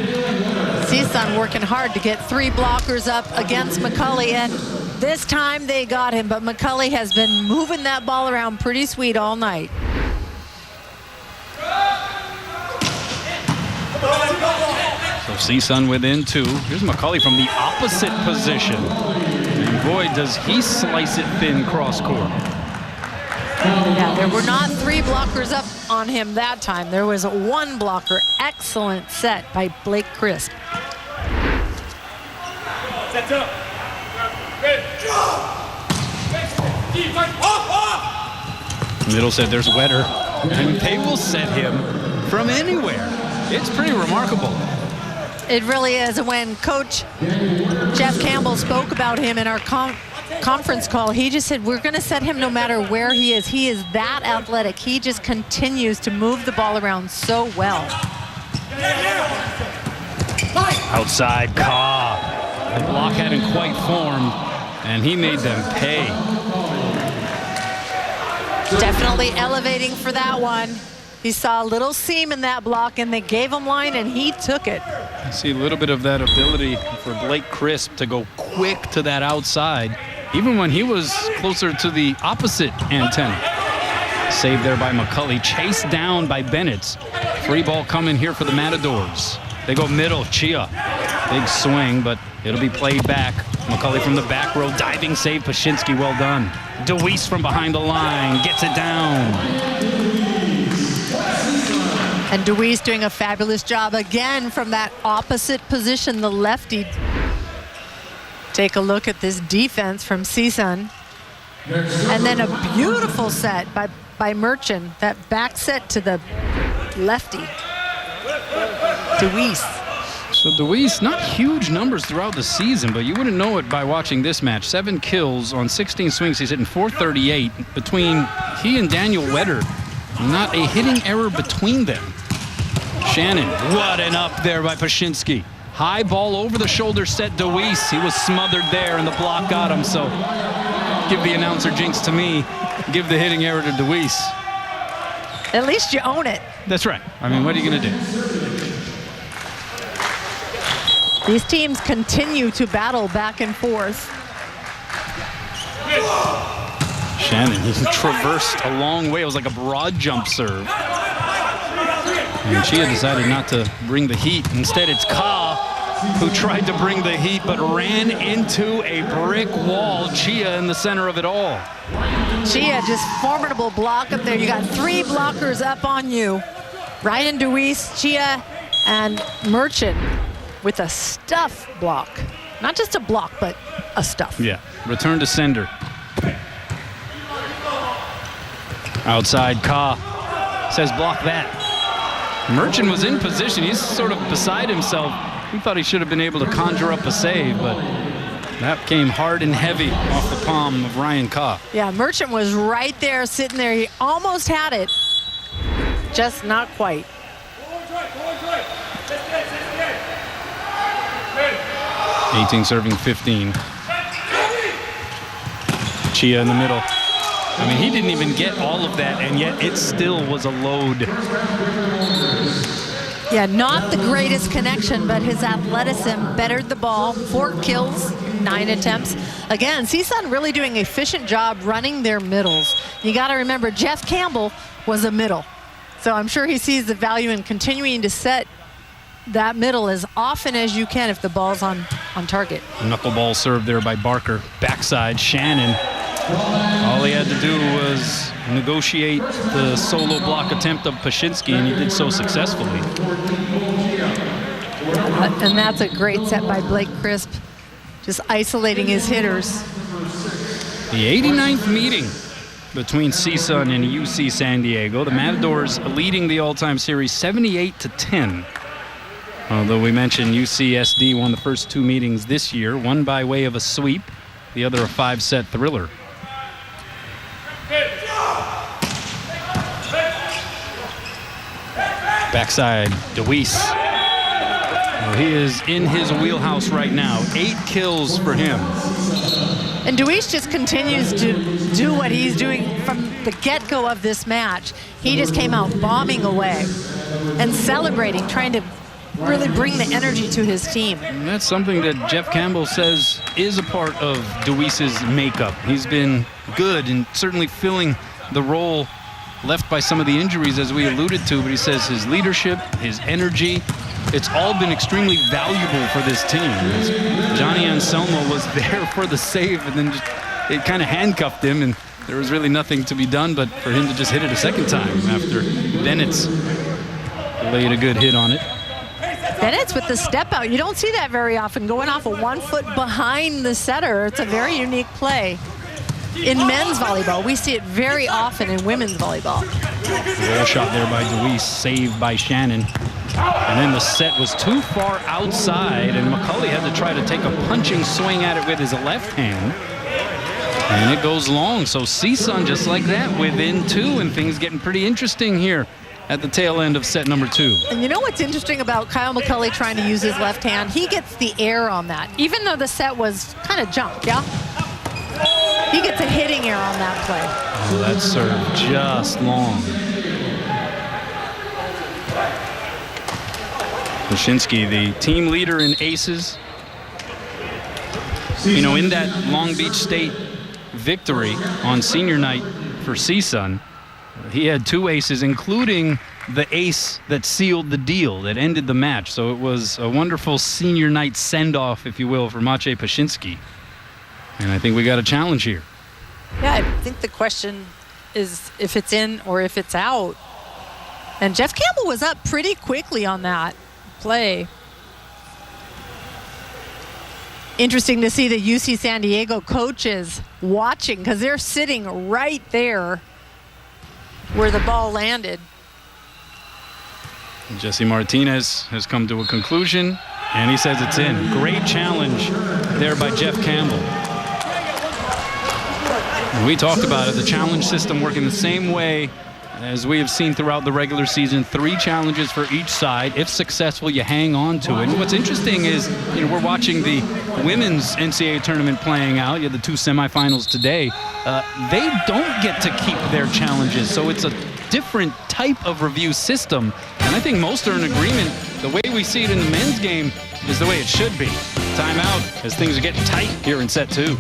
CSUN working hard to get 3 blockers up against Mccauley, and this time they got him, but Mccauley has been moving that ball around pretty sweet all night. So CSUN within 2. Here's Mccauley from the opposite position. And boy, does he slice it thin cross court. Yeah, there were not 3 blockers up on him that time. There was 1 blocker. Excellent set by Blake Crisp. Middle said there's Wetter. And they will set him from anywhere. It's pretty remarkable. It really is. And when Coach Jeff Campbell spoke about him in our conference call, he just said, we're going to set him no matter where he is. He is that athletic. He just continues to move the ball around so well. Outside, Carr. The block hadn't quite formed, and he made them pay. Definitely elevating for that one. He saw a little seam in that block, and they gave him line, and he took it. I see a little bit of that ability for Blake Crisp to go quick to that outside, even when he was closer to the opposite antenna. Saved there by Mccauley, chased down by Bennett. Free ball coming here for the Matadors. They go middle, Chia. Big swing, but it'll be played back. Mccauley from the back row, diving save, Pashinsky, well done. DeWeese from behind the line, gets it down. And DeWeese doing a fabulous job again from that opposite position, the lefty. Take a look at this defense from CSUN. And then a beautiful set by Merchant, that back set to the lefty. DeWeese. So DeWeese, not huge numbers throughout the season, but you wouldn't know it by watching this match. 7 kills on 16 swings. He's hitting .438. Between he and Daniel Wetter, not a hitting error between them. Shannon, what an up there by Pashinsky. High ball over the shoulder set DeWeese. He was smothered there and the block got him. So give the announcer jinx to me. Give the hitting error to DeWeese. At least you own it. That's right. I mean, what are you going to do? These teams continue to battle back and forth. Shannon, he traversed a long way. It was like a broad jump serve. And Chia decided not to bring the heat. Instead, it's Carr who tried to bring the heat but ran into a brick wall. Chia in the center of it all. Chia, just formidable block up there. You got 3 blockers up on you. Ryan DeWeese, Chia, and Merchant with a stuff block. Not just a block, but a stuff. Yeah, return to sender. Outside, Carr says block that. Merchant was in position. He's sort of beside himself. He thought he should have been able to conjure up a save, but that came hard and heavy off the palm of Ryan Carr. Yeah, Merchant was right there, sitting there. He almost had it, just not quite. 18 serving 15. Chia in the middle. I mean, he didn't even get all of that, and yet it still was a load. Yeah, not the greatest connection, but his athleticism bettered the ball. 4 kills, 9 attempts. Again, CSUN really doing an efficient job running their middles. You got to remember, Jeff Campbell was a middle. So I'm sure he sees the value in continuing to set that middle as often as you can if the ball's on target. Knuckleball serve there by Barker. Backside, Shannon. All he had to do was negotiate the solo block attempt of Pashinsky, and he did so successfully. And that's a great set by Blake Crisp, just isolating his hitters. The 89th meeting between CSUN and UC San Diego. The Matadors leading the all-time series 78-10. Although we mentioned UCSD won the first 2 meetings this year, one by way of a sweep, the other a 5-set thriller. Backside, DeWeese. Well, he is in his wheelhouse right now. 8 kills for him. And Deweese just continues to do what he's doing from the get-go of this match. He just came out bombing away and celebrating, trying to really bring the energy to his team. And that's something that Jeff Campbell says is a part of Deweese's makeup. He's been good and certainly filling the role left by some of the injuries, as we alluded to, but he says his leadership, his energy, it's all been extremely valuable for this team. Johnny Anselmo was there for the save, and then it kind of handcuffed him, and there was really nothing to be done but for him to just hit it a second time after Bennett's laid a good hit on it. Bennett's with the step out. You don't see that very often, going off of 1 foot behind the setter. It's a very unique play. In men's volleyball, we see it very often in women's volleyball. Well shot there by Deweese, saved by Shannon. And then the set was too far outside, and Mccauley had to try to take a punching swing at it with his left hand. And it goes long, so CSUN just like that within 2, and things getting pretty interesting here at the tail end of set number 2. And you know what's interesting about Kyle Mccauley trying to use his left hand? He gets the air on that, even though the set was kind of junk, yeah? He gets a hitting air on that play. Oh, that serve just long. Wyszynski, the team leader in aces. You know, in that Long Beach State victory on senior night for CSUN, he had 2 aces, including the ace that sealed the deal, that ended the match. So it was a wonderful senior night send-off, if you will, for Maciej Wyszynski. And I think we got a challenge here. Yeah, I think the question is if it's in or if it's out. And Jeff Campbell was up pretty quickly on that play. Interesting to see the UC San Diego coaches watching, because they're sitting right there where the ball landed. Jesse Martinez has come to a conclusion, and he says it's in. Great challenge there by Jeff Campbell. We talked about it, the challenge system working the same way as we have seen throughout the regular season. 3 challenges for each side. If successful, you hang on to it. And what's interesting is, you know, we're watching the women's NCAA tournament playing out. You had the 2 semifinals today. They don't get to keep their challenges, so it's a different type of review system. And I think most are in agreement. The way we see it in the men's game is the way it should be. Timeout as things are getting tight here in set 2.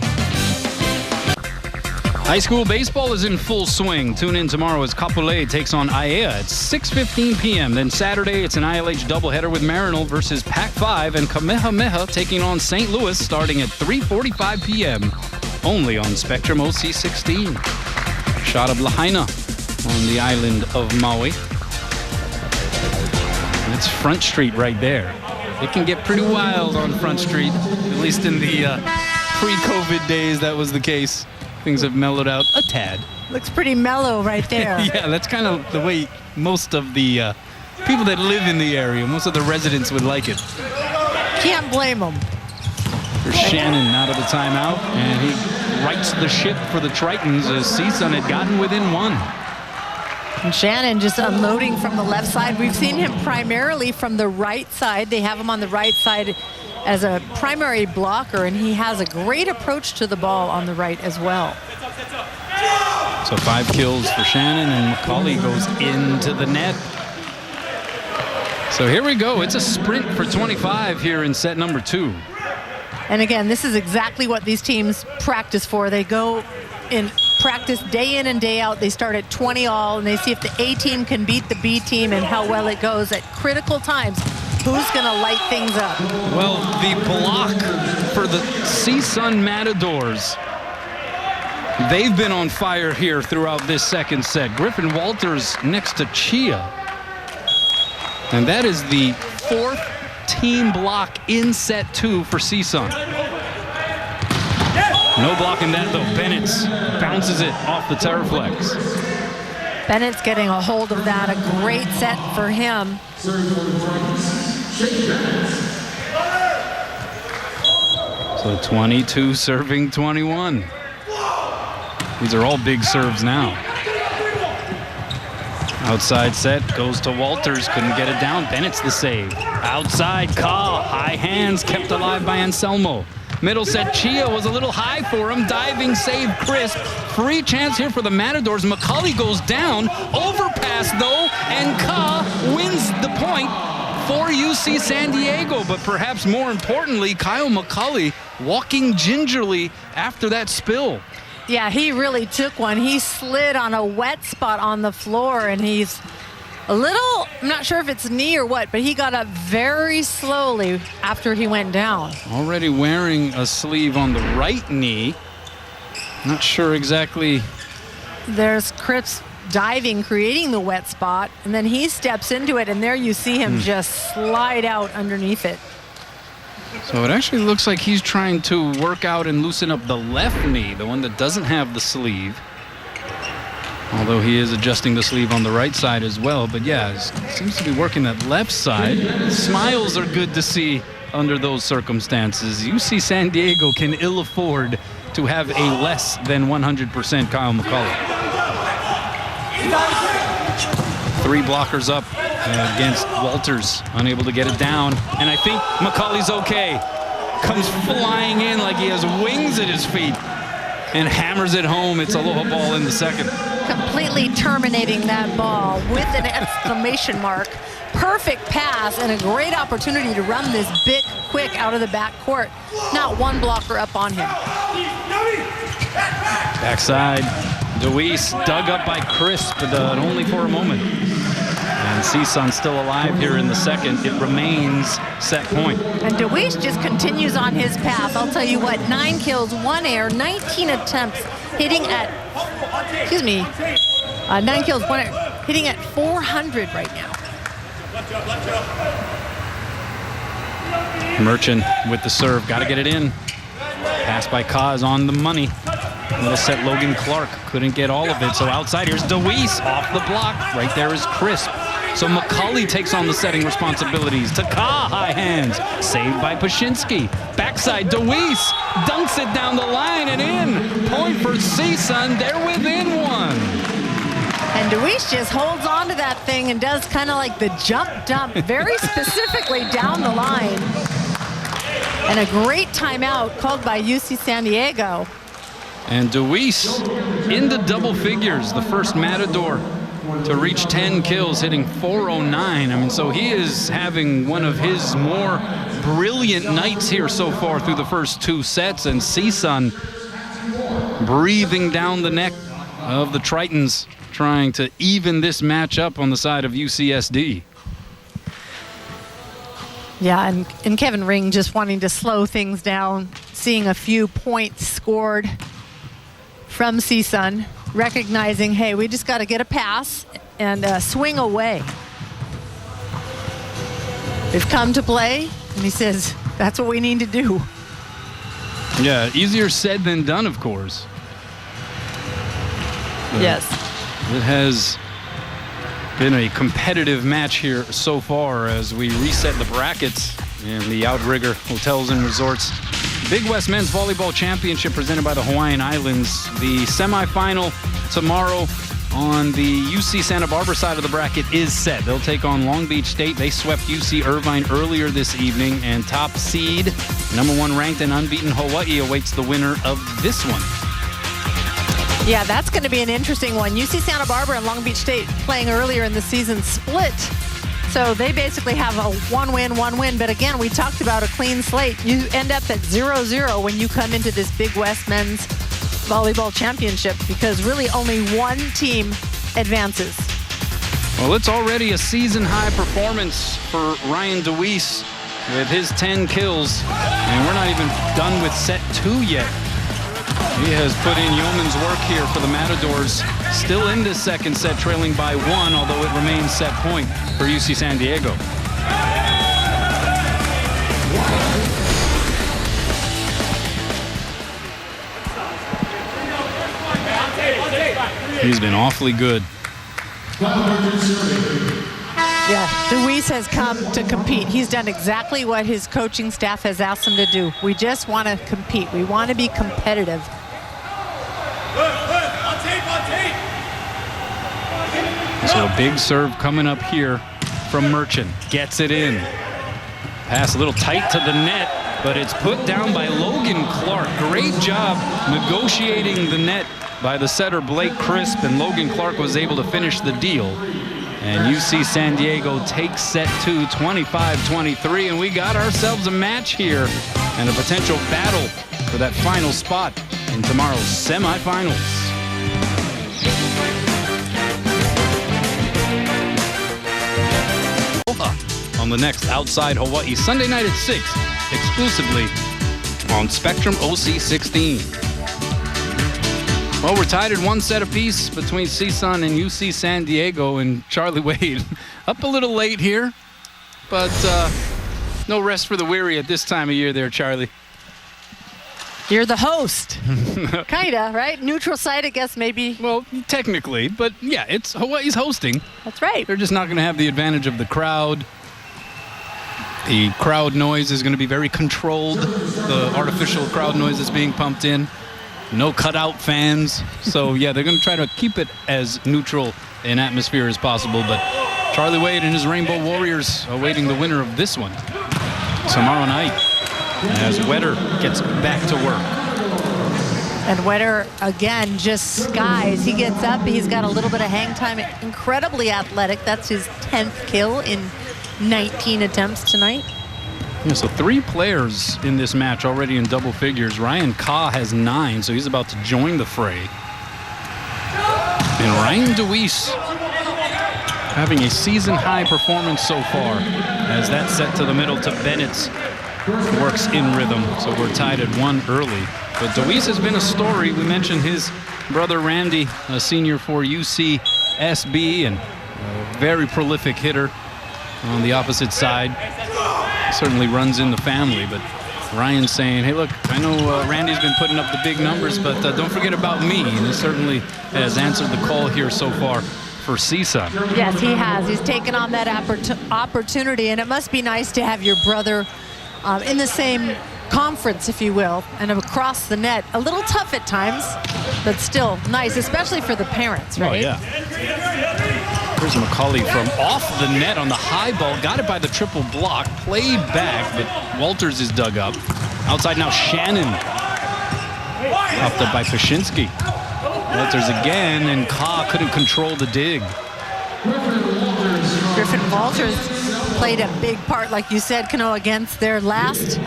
High school baseball is in full swing. Tune in tomorrow as Kapolei takes on Aiea at 6:15 p.m. Then Saturday, it's an ILH doubleheader with Marinol versus Pac-5 and Kamehameha taking on St. Louis starting at 3:45 p.m. only on Spectrum OC16. Shot of Lahaina on the island of Maui. That's Front Street right there. It can get pretty wild on Front Street, at least in the pre-COVID days that was the case. Things have mellowed out a tad. Looks pretty mellow right there. Yeah, that's kind of the way most of the people that live in the area, most of the residents would like it. Can't blame them. For Shannon out of the timeout, and he rights the ship for the Tritons as CSUN had gotten within 1. And Shannon just unloading from the left side. We've seen him primarily from the right side. They have him on the right side as a primary blocker, and he has a great approach to the ball on the right as well. So 5 kills for Shannon, and Mccauley goes into the net. So here we go. It's a sprint for 25 here in set number 2. And again, this is exactly what these teams practice for. They go in practice day in and day out. They start at 20 all, and they see if the A team can beat the B team and how well it goes at critical times. Who's going to light things up? Well, the block for the CSUN Matadors, they've been on fire here throughout this second set. Griffin Walters next to Chia. And that is the 4th team block in set 2 for CSUN. No blocking that, though. Bennett bounces it off the Terraflex. Bennett's getting a hold of that. A great set for him. So 22 serving 21. These are all big serves now. Outside set goes to Walters, couldn't get it down. Bennett's the save. Outside, Carr, high hands kept alive by Anselmo. Middle set, Chia was a little high for him. Diving save, crisp. Free chance here for the Matadors. Mccauley goes down. Overpass, though, and Carr wins the point for UC San Diego. But perhaps more importantly, Kyle Mccauley walking gingerly after that spill. Yeah, he really took one. He slid on a wet spot on the floor, and he's a little, I'm not sure if it's knee or what, but he got up very slowly after he went down. Already wearing a sleeve on the right knee. Not sure exactly. There's Chris diving, creating the wet spot, and then he steps into it, and there you see him just slide out underneath it. So it actually looks like he's trying to work out and loosen up the left knee, the one that doesn't have the sleeve. Although he is adjusting the sleeve on the right side as well. But yeah, seems to be working that left side. Smiles are good to see under those circumstances. UC San Diego can ill afford to have a less than 100% Kyle Mccauley. 3 blockers up against Walters, unable to get it down. And I think Mccauley's okay. Comes flying in like he has wings at his feet and hammers it home. It's Aloha ball in the second. Completely terminating that ball with an exclamation mark. Perfect pass and a great opportunity to run this big quick out of the back court. Not one blocker up on him. Backside, Deweese dug up by Crisp, but only for a moment. And CSUN still alive here in the second. It remains set point. And Deweese just continues on his path. I'll tell you what, 9 kills, 1 air, 19 attempts, hitting at, 9 kills, 1 air, hitting at 400 right now. Merchant with the serve, got to get it in. Pass by Kaz on the money. Little set Logan Clark couldn't get all of it, so outside here's Deweese off the block. Right there is Crisp. So Mccauley takes on the setting responsibilities. To Carr, high hands, saved by Pashinsky. Backside, Deweese dunks it down the line and in. Point for CSUN, they're within 1. And Deweese just holds on to that thing and does kind of like the jump dump very specifically down the line. And a great timeout called by UC San Diego. And Deweese into double figures, the first Matador to reach 10 kills, hitting 409. I mean, so he is having one of his more brilliant nights here so far through the first 2 sets. And CSUN breathing down the neck of the Tritons, trying to even this match up on the side of UCSD. Yeah, and Kevin Ring just wanting to slow things down, seeing a few points scored from CSUN, recognizing, hey, we just got to get a pass and swing away. They've come to play, and he says, that's what we need to do. Yeah, easier said than done, of course. But yes. It has been a competitive match here so far as we reset the brackets in the Outrigger Hotels and Resorts Big West Men's Volleyball Championship presented by the Hawaiian Islands. The semifinal tomorrow on the UC Santa Barbara side of the bracket is set. They'll take on Long Beach State. They swept UC Irvine earlier this evening, and top seed, #1 ranked and unbeaten Hawai'i awaits the winner of this one. Yeah, that's going to be an interesting one. UC Santa Barbara and Long Beach State playing earlier in the season split. So they basically have a one win. But again, we talked about a clean slate. You end up at 0-0 when you come into this Big West Men's Volleyball Championship because really only one team advances. Well, it's already a season-high performance for Ryan Deweese with his 10 kills. And we're not even done with set 2 yet. He has put in yeoman's work here for the Matadors. Still in this second set, trailing by 1, although it remains set point for UC San Diego. He's been awfully good. Yeah, Deweese has come to compete. He's done exactly what his coaching staff has asked him to do. We just want to compete. We want to be competitive. So a big serve coming up here from Merchant. Gets it in. Pass a little tight to the net, but it's put down by Logan Clark. Great job negotiating the net by the setter Blake Crisp, and Logan Clark was able to finish the deal. And UC San Diego takes set 2, 25-23, and we got ourselves a match here and a potential battle for that final spot in tomorrow's semifinals. On the next Outside Hawaii, Sunday night at 6, exclusively on Spectrum OC 16. Well, we're tied at 1 set apiece between CSUN and UC San Diego, and Charlie Wade up a little late here, but no rest for the weary at this time of year there, Charlie. You're the host. Kinda, right? Neutral site, I guess, maybe. Well, technically, but yeah, it's Hawaii's hosting. That's right. They're just not going to have the advantage of the crowd. The crowd noise is going to be very controlled. The artificial crowd noise is being pumped in. No cutout fans. So, yeah, they're going to try to keep it as neutral an atmosphere as possible. But Charlie Wade and his Rainbow Warriors awaiting the winner of this one tomorrow night as Wetter gets back to work. And Wetter, again, just skies. He gets up. He's got a little bit of hang time. Incredibly athletic. That's his 10th kill in 19 attempts tonight. Yeah, so 3 players in this match already in double figures. Ryan Carr has 9, so he's about to join the fray. And Ryan DeWeese having a season-high performance so far as that set to the middle to Bennett's works in rhythm. So we're tied at 1 early. But DeWeese has been a story. We mentioned his brother Randy, a senior for UCSD and a very prolific hitter on the opposite side. Certainly runs in the family, but Ryan's saying, hey, look, I know Randy's been putting up the big numbers, but don't forget about me. And he certainly has answered the call here so far for CSUN. Yes, he has. He's taken on that opportunity, and it must be nice to have your brother in the same conference, if you will, and across the net. A little tough at times, but still nice, especially for the parents, right? Oh, yeah. Here's Mccauley from off the net on the high ball. Got it by the triple block. Played back, but Walters is dug up. Outside now, Shannon. Popped up by Pashinsky. Walters again, and Ka couldn't control the dig. Griffin Walters played a big part, like you said, Kano, against their last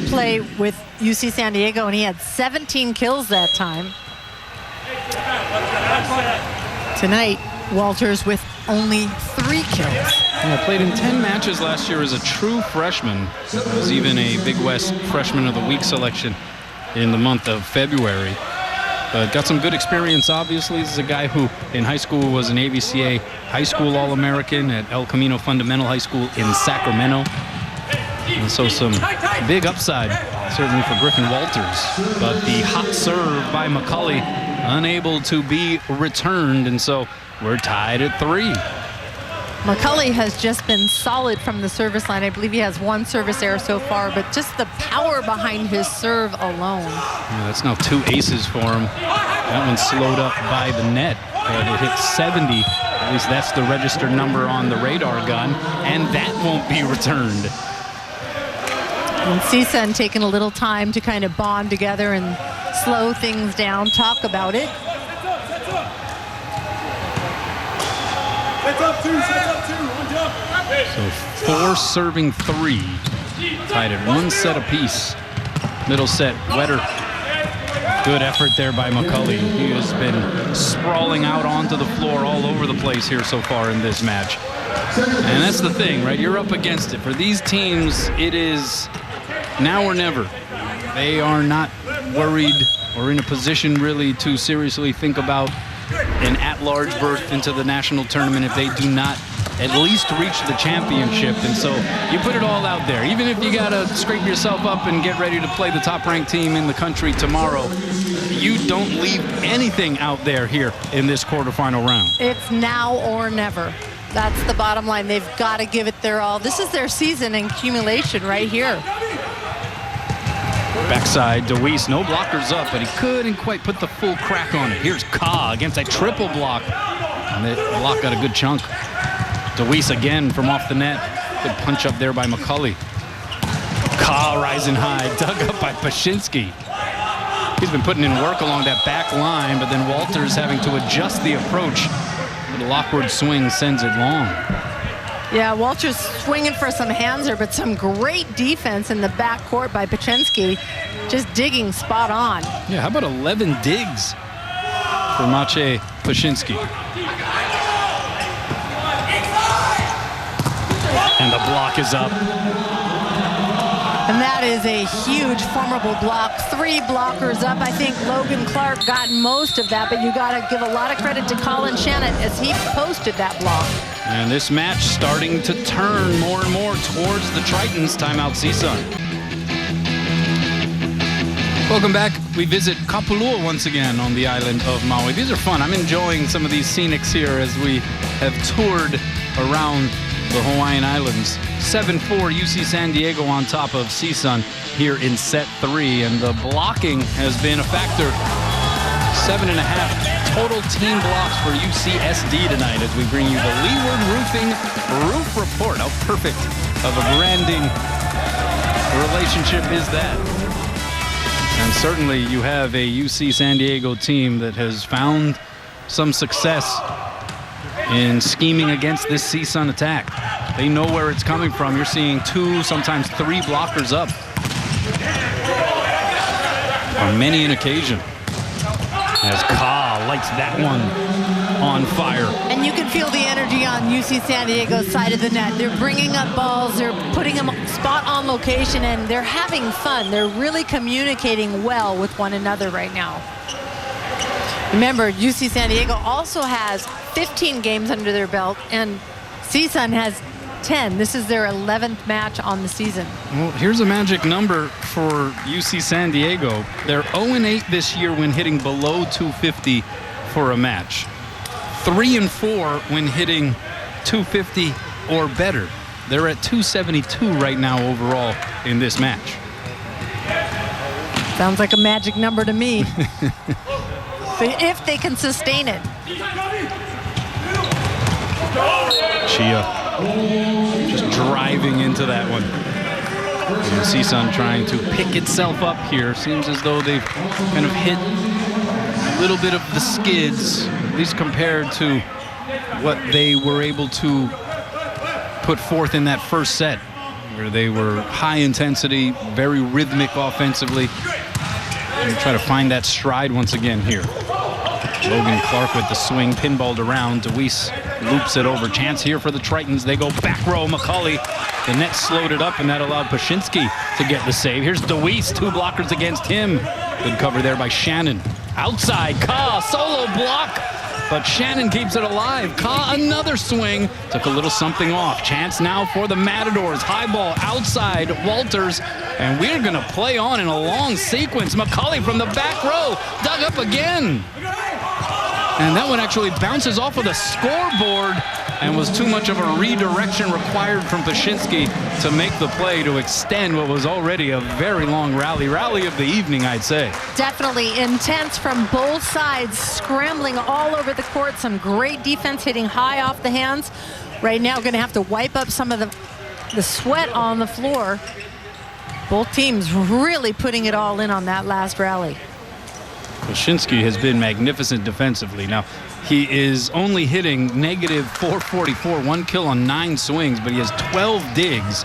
play with UC San Diego, and he had 17 kills that time. Tonight, Walters with only 3 kills. Yeah, played in 10 matches last year as a true freshman. Was even a Big West Freshman of the Week selection in the month of February. But got some good experience, obviously. This is a guy who in high school was an AVCA High School All-American at El Camino Fundamental High School in Sacramento. And so some big upside, certainly for Griffin Walters. But the hot serve by Mccauley unable to be returned, and so we're tied at 3. Mccauley has just been solid from the service line. I believe he has 1 service error so far, but just the power behind his serve alone. Yeah, that's now 2 aces for him. That one's slowed up by the net, but it hit 70. At least that's the registered number on the radar gun, and that won't be returned. And CSUN taking a little time to kind of bond together and slow things down, talk about it. So 4 serving 3, tied at 1 set apiece. Middle set, Wetter. Good effort there by Mccauley. He has been sprawling out onto the floor all over the place here so far in this match. And that's the thing, right? You're up against it. For these teams, it is now or never. They are not worried or in a position really to seriously think about an at-large berth into the national tournament if they do not at least reach the championship. And so you put it all out there. Even if you got to scrape yourself up and get ready to play the top-ranked team in the country tomorrow, you don't leave anything out there here in this quarterfinal round. It's now or never. That's the bottom line. They've got to give it their all. This is their season in accumulation right here. Backside, DeWeese, no blockers up, but he couldn't quite put the full crack on it. Here's Ka against a triple block. And the block got a good chunk. DeWeese again from off the net. Good punch up there by Mccauley. Ka right rising high, dug up by Pashinsky. He's been putting in work along that back line, but then Walters having to adjust the approach. The awkward swing sends it long. Yeah, Walters swinging for some hands there, but some great defense in the backcourt by Pashinsky, just digging spot on. Yeah, how about 11 digs for Maciej Pashinsky? And the block is up. And that is a huge, formidable block. 3 blockers up. I think Logan Clark got most of that, but you got to give a lot of credit to Colin Shannon as he posted that block. And this match starting to turn more and more towards the Tritons. Timeout, CSUN. Welcome back. We visit Kapulua once again on the island of Maui. These are fun. I'm enjoying some of these scenics here as we have toured around the Hawaiian Islands. 7-4 UC San Diego on top of CSUN here in set 3, and the blocking has been a factor. 7.5 total team blocks for UCSD tonight as we bring you the Leeward Roofing Roof Report. How perfect of a branding relationship is that? And certainly you have a UC San Diego team that has found some success in scheming against this CSUN attack. They know where it's coming from. You're seeing 2, sometimes 3 blockers up on many an occasion. As Carr lights that one on fire. And you can feel the energy on UC San Diego's side of the net. They're bringing up balls, they're putting them spot on location, and they're having fun. They're really communicating well with one another right now. Remember, UC San Diego also has 15 games under their belt, and CSUN has 10. This is their 11th match on the season. Well, here's a magic number for UC San Diego. They're 0-8 this year when hitting below 250 for a match. 3-4 when hitting 250 or better. They're at 272 right now overall in this match. Sounds like a magic number to me. If they can sustain it. Chia just driving into that one. And CSUN trying to pick itself up here. Seems as though they've kind of hit a little bit of the skids, at least compared to what they were able to put forth in that first set, where they were high intensity, very rhythmic offensively. And try to find that stride once again here. Logan Clark with the swing, pinballed around. DeWeese loops it over. Chance here for the Tritons. They go back row. Mccauley. The net slowed it up, and that allowed Pashinsky to get the save. Here's DeWeese, 2 blockers against him. Good cover there by Shannon. Outside, Carr, solo block, but Shannon keeps it alive. Carr, another swing. Took a little something off. Chance now for the Matadors. High ball outside, Walters. And we're going to play on in a long sequence. Mccauley from the back row, dug up again. And that one actually bounces off of the scoreboard and was too much of a redirection required from Pashinsky to make the play to extend what was already a very long rally. Rally of the evening, I'd say. Definitely intense from both sides, scrambling all over the court. Some great defense hitting high off the hands. Right now, going to have to wipe up some of the sweat on the floor. Both teams really putting it all in on that last rally. Pashinsky has been magnificent defensively. Now, he is only hitting -444, 1 kill on 9 swings, but he has 12 digs.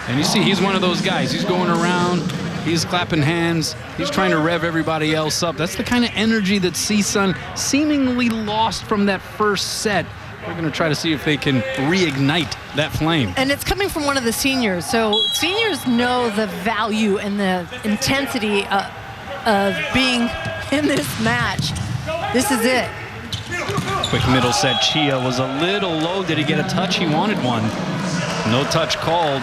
And you see, he's one of those guys. He's going around, he's clapping hands, he's trying to rev everybody else up. That's the kind of energy that CSUN seemingly lost from that first set. We're going to try to see if they can reignite that flame. And it's coming from one of the seniors. So seniors know the value and the intensity of being in this match. This is it. Quick middle set. Chia was a little low. Did he get a touch? He wanted one. No touch called.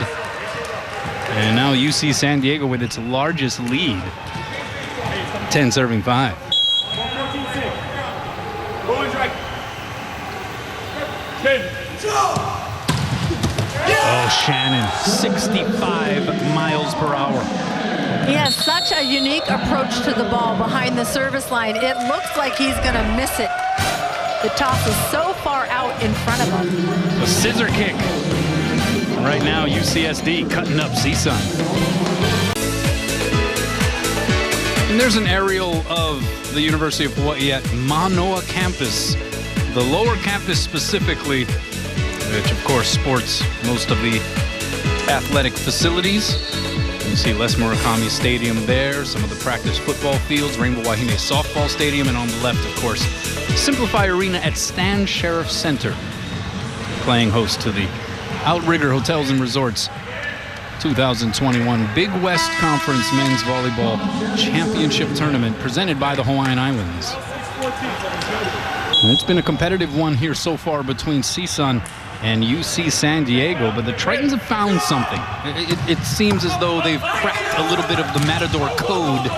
And now UC San Diego with its largest lead. 10 serving 5. Oh, Shannon, 65 miles per hour. He has such a unique approach to the ball behind the service line. It looks like he's going to miss it. The toss is so far out in front of him. A scissor kick. Right now, UCSD cutting up CSUN. And there's an aerial of the University of Hawaii at Manoa campus, the lower campus specifically, which of course sports most of the athletic facilities. You see Les Murakami Stadium there, some of the practice football fields, Rainbow Wahine Softball Stadium, and on the left, of course, Simplify Arena at Stan Sheriff Center, playing host to the Outrigger Hotels and Resorts 2021 Big West Conference Men's Volleyball Championship Tournament presented by the Hawaiian Islands. And it's been a competitive one here so far between CSUN and UC San Diego, but the Tritons have found something. It seems as though they've cracked a little bit of the Matador code,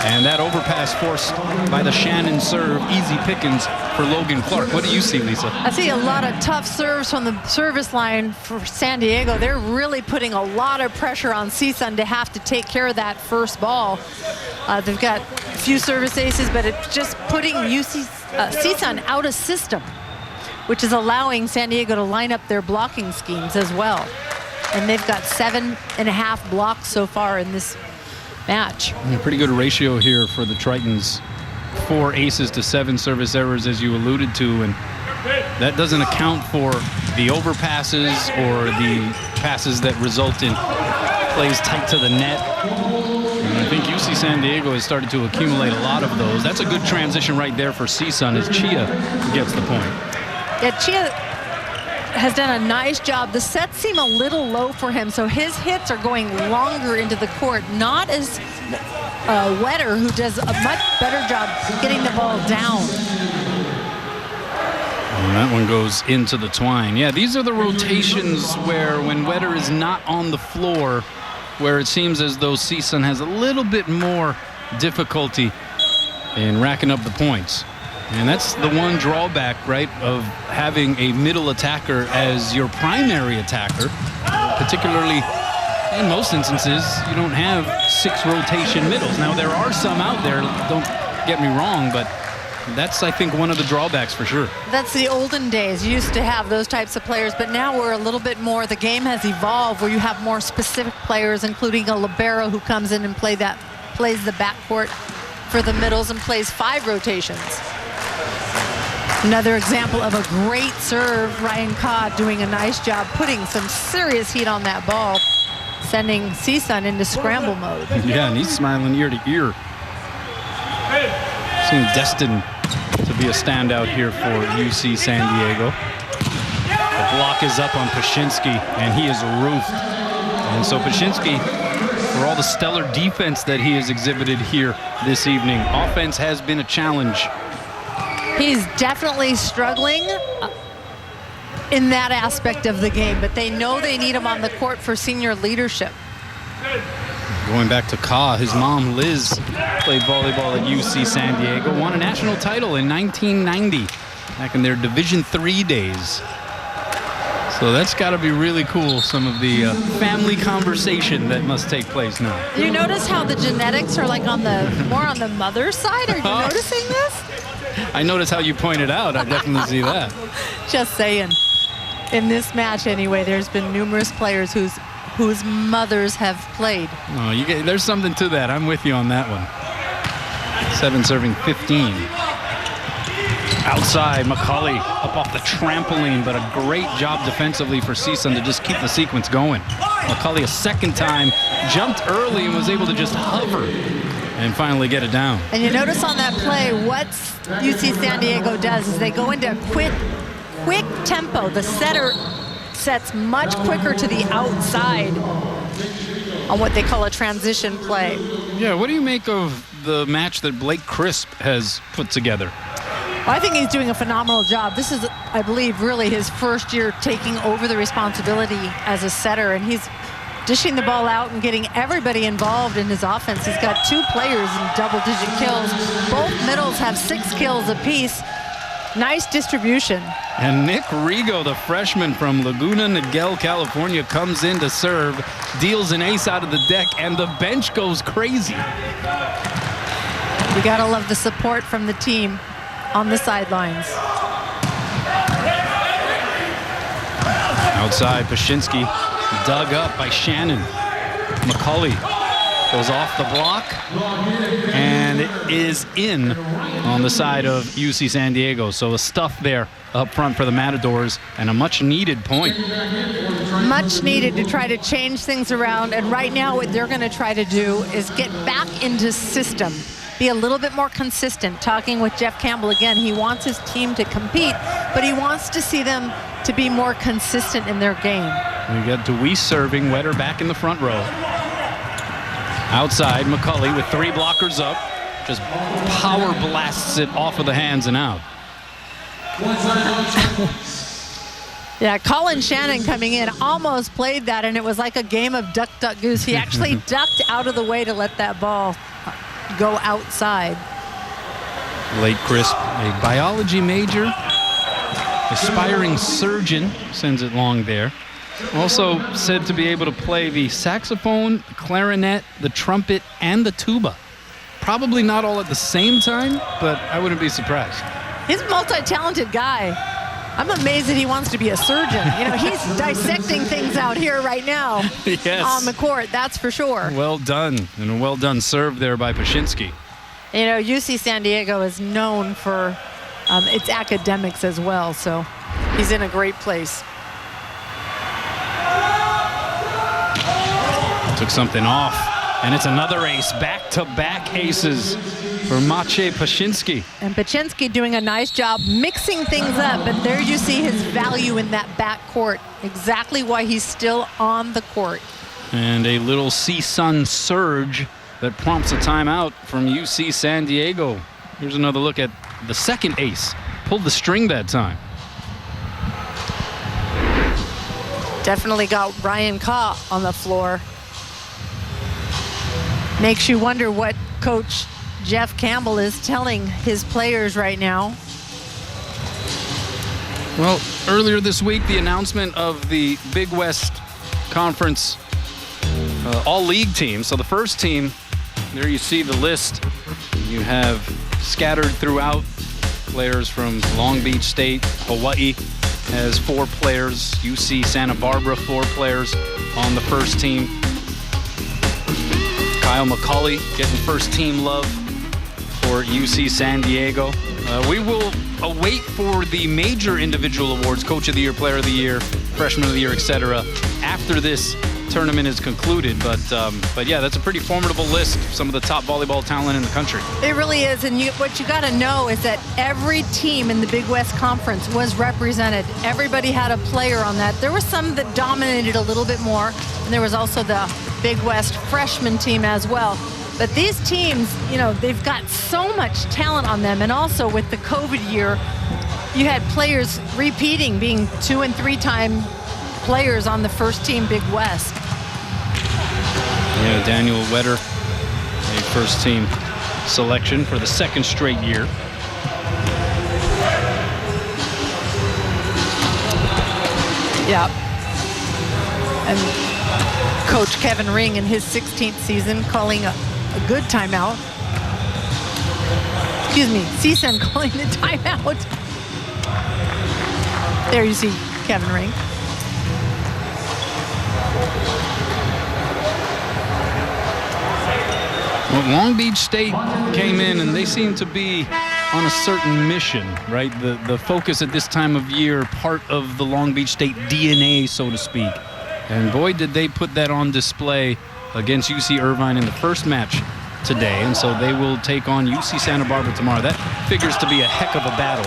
and that overpass forced by the Shannon serve, easy pickings for Logan Clark. What do you see, Lisa? I see a lot of tough serves from the service line for San Diego. They're really putting a lot of pressure on CSUN to have to take care of that first ball. They've got a few service aces, but it's just putting CSUN out of system, which is allowing San Diego to line up their blocking schemes as well. And they've got 7.5 blocks so far in this match. A pretty good ratio here for the Tritons. 4 aces to 7 service errors, as you alluded to, and that doesn't account for the overpasses or the passes that result in plays tight to the net. And I think UC San Diego has started to accumulate a lot of those. That's a good transition right there for CSUN as Chia gets the point. Yeah, Chia has done a nice job. The sets seem a little low for him, so his hits are going longer into the court, not as Wetter, who does a much better job getting the ball down. And that one goes into the twine. Yeah, these are the rotations where when Wetter is not on the floor, where it seems as though CSUN has a little bit more difficulty in racking up the points. And that's the one drawback, right, of having a middle attacker as your primary attacker. Particularly, in most instances, you don't have 6 rotation middles. Now, there are some out there, don't get me wrong, but that's, I think, one of the drawbacks for sure. That's the olden days. You used to have those types of players, but now we're a little bit more, the game has evolved where you have more specific players, including a libero who comes in and plays the backcourt for the middles and plays 5 rotations. Another example of a great serve, Ryan Carr doing a nice job putting some serious heat on that ball, sending CSUN into scramble mode. Yeah, and he's smiling ear to ear. Seems destined to be a standout here for UC San Diego. The block is up on Pashinsky, and he is roofed. And so Pashinsky, for all the stellar defense that he has exhibited here this evening, offense has been a challenge. He's definitely struggling in that aspect of the game, but they know they need him on the court for senior leadership. Going back to Ka, his mom, Liz, played volleyball at UC San Diego, won a national title in 1990, back in their Division III days. So that's got to be really cool, some of the family conversation that must take place now. You notice how the genetics are like on the more on the mother's side? Are you noticing this? I notice how you pointed out. I definitely see that. Just saying. In this match, anyway, there's been numerous players whose mothers have played. Oh, there's something to that. I'm with you on that one. 7 serving 15. Outside, Mccauley up off the trampoline, but a great job defensively for CSUN to just keep the sequence going. Mccauley a second time jumped early and was able to just hover and finally get it down. And you notice on that play, what UC San Diego does is they go into a quick tempo. The setter sets much quicker to the outside on what they call a transition play. Yeah, what do you make of the match that Blake Crisp has put together? Well, I think he's doing a phenomenal job. This is, I believe, really his first year taking over the responsibility as a setter, and he's dishing the ball out and getting everybody involved in his offense. He's got 2 players in double-digit kills. Both middles have 6 kills apiece. Nice distribution. And Nick Rigo, the freshman from Laguna Niguel, California, comes in to serve, deals an ace out of the deck, and the bench goes crazy. You gotta love the support from the team on the sidelines. Outside, Pashinsky dug up by Shannon. Mccauley Goes off the block, and it is in on the side of UC San Diego. So a stuff there up front for the Matadors, and a much-needed point. Much needed to try to change things around, and right now what they're going to try to do is get back into system, be a little bit more consistent. Talking with Jeff Campbell again, he wants his team to compete, but he wants to see them to be more consistent in their game. We got DeWeese serving, Wetter back in the front row. Outside, Mccauley with 3 blockers up, just power blasts it off of the hands and out. Yeah, Colin Shannon coming in almost played that, and it was like a game of duck, duck, goose. He actually ducked out of the way to let that ball go outside. Blake Crisp, a biology major, aspiring surgeon, sends it long there. Also said to be able to play the saxophone, clarinet, the trumpet, and the tuba. Probably not all at the same time, but I wouldn't be surprised. He's a multi-talented guy. I'm amazed that he wants to be a surgeon. You know, he's dissecting things out here right now. Yes. On the court, that's for sure. Well done, and a well done serve there by Pashinsky. You know, UC San Diego is known for its academics as well, so he's in a great place. Took something off, and it's another ace. Back-to-back aces for Maciej Pashinsky. And Pashinsky doing a nice job mixing things up, but there you see his value in that back court. Exactly why he's still on the court. And a little CSUN surge that prompts a timeout from UC San Diego. Here's another look at the second ace. Pulled the string that time. Definitely got Ryan Carr on the floor. Makes you wonder what Coach Jeff Campbell is telling his players right now. Well, earlier this week, the announcement of the Big West Conference all-league team. So the first team, there you see the list. You have scattered throughout players from Long Beach State. Hawaii has 4 players. UC Santa Barbara, 4 players on the first team. Kyle Mccauley getting first team love for UC San Diego. We will await for the major individual awards, Coach of the Year, Player of the Year, Freshman of the Year, etc., after this tournament is concluded. But yeah, that's a pretty formidable list of some of the top volleyball talent in the country. It really is, and what you got to know is that every team in the Big West Conference was represented. Everybody had a player on that. There were some that dominated a little bit more, and there was also the Big West freshman team as well. But these teams, you know, they've got so much talent on them, and also with the COVID year, you had players repeating, being 2- and 3-time players on the first team Big West. Yeah, Daniel Wetter, a first team selection for the 2nd straight year. Yeah. And Coach Kevin Ring in his 16th season calling a good timeout. Excuse me, CSUN calling the timeout. There you see Kevin Ring. Well, Long Beach State came in and they seem to be on a certain mission, right? The focus at this time of year, part of the Long Beach State DNA, so to speak. And boy, did they put that on display against UC Irvine in the first match today. And so they will take on UC Santa Barbara tomorrow. That figures to be a heck of a battle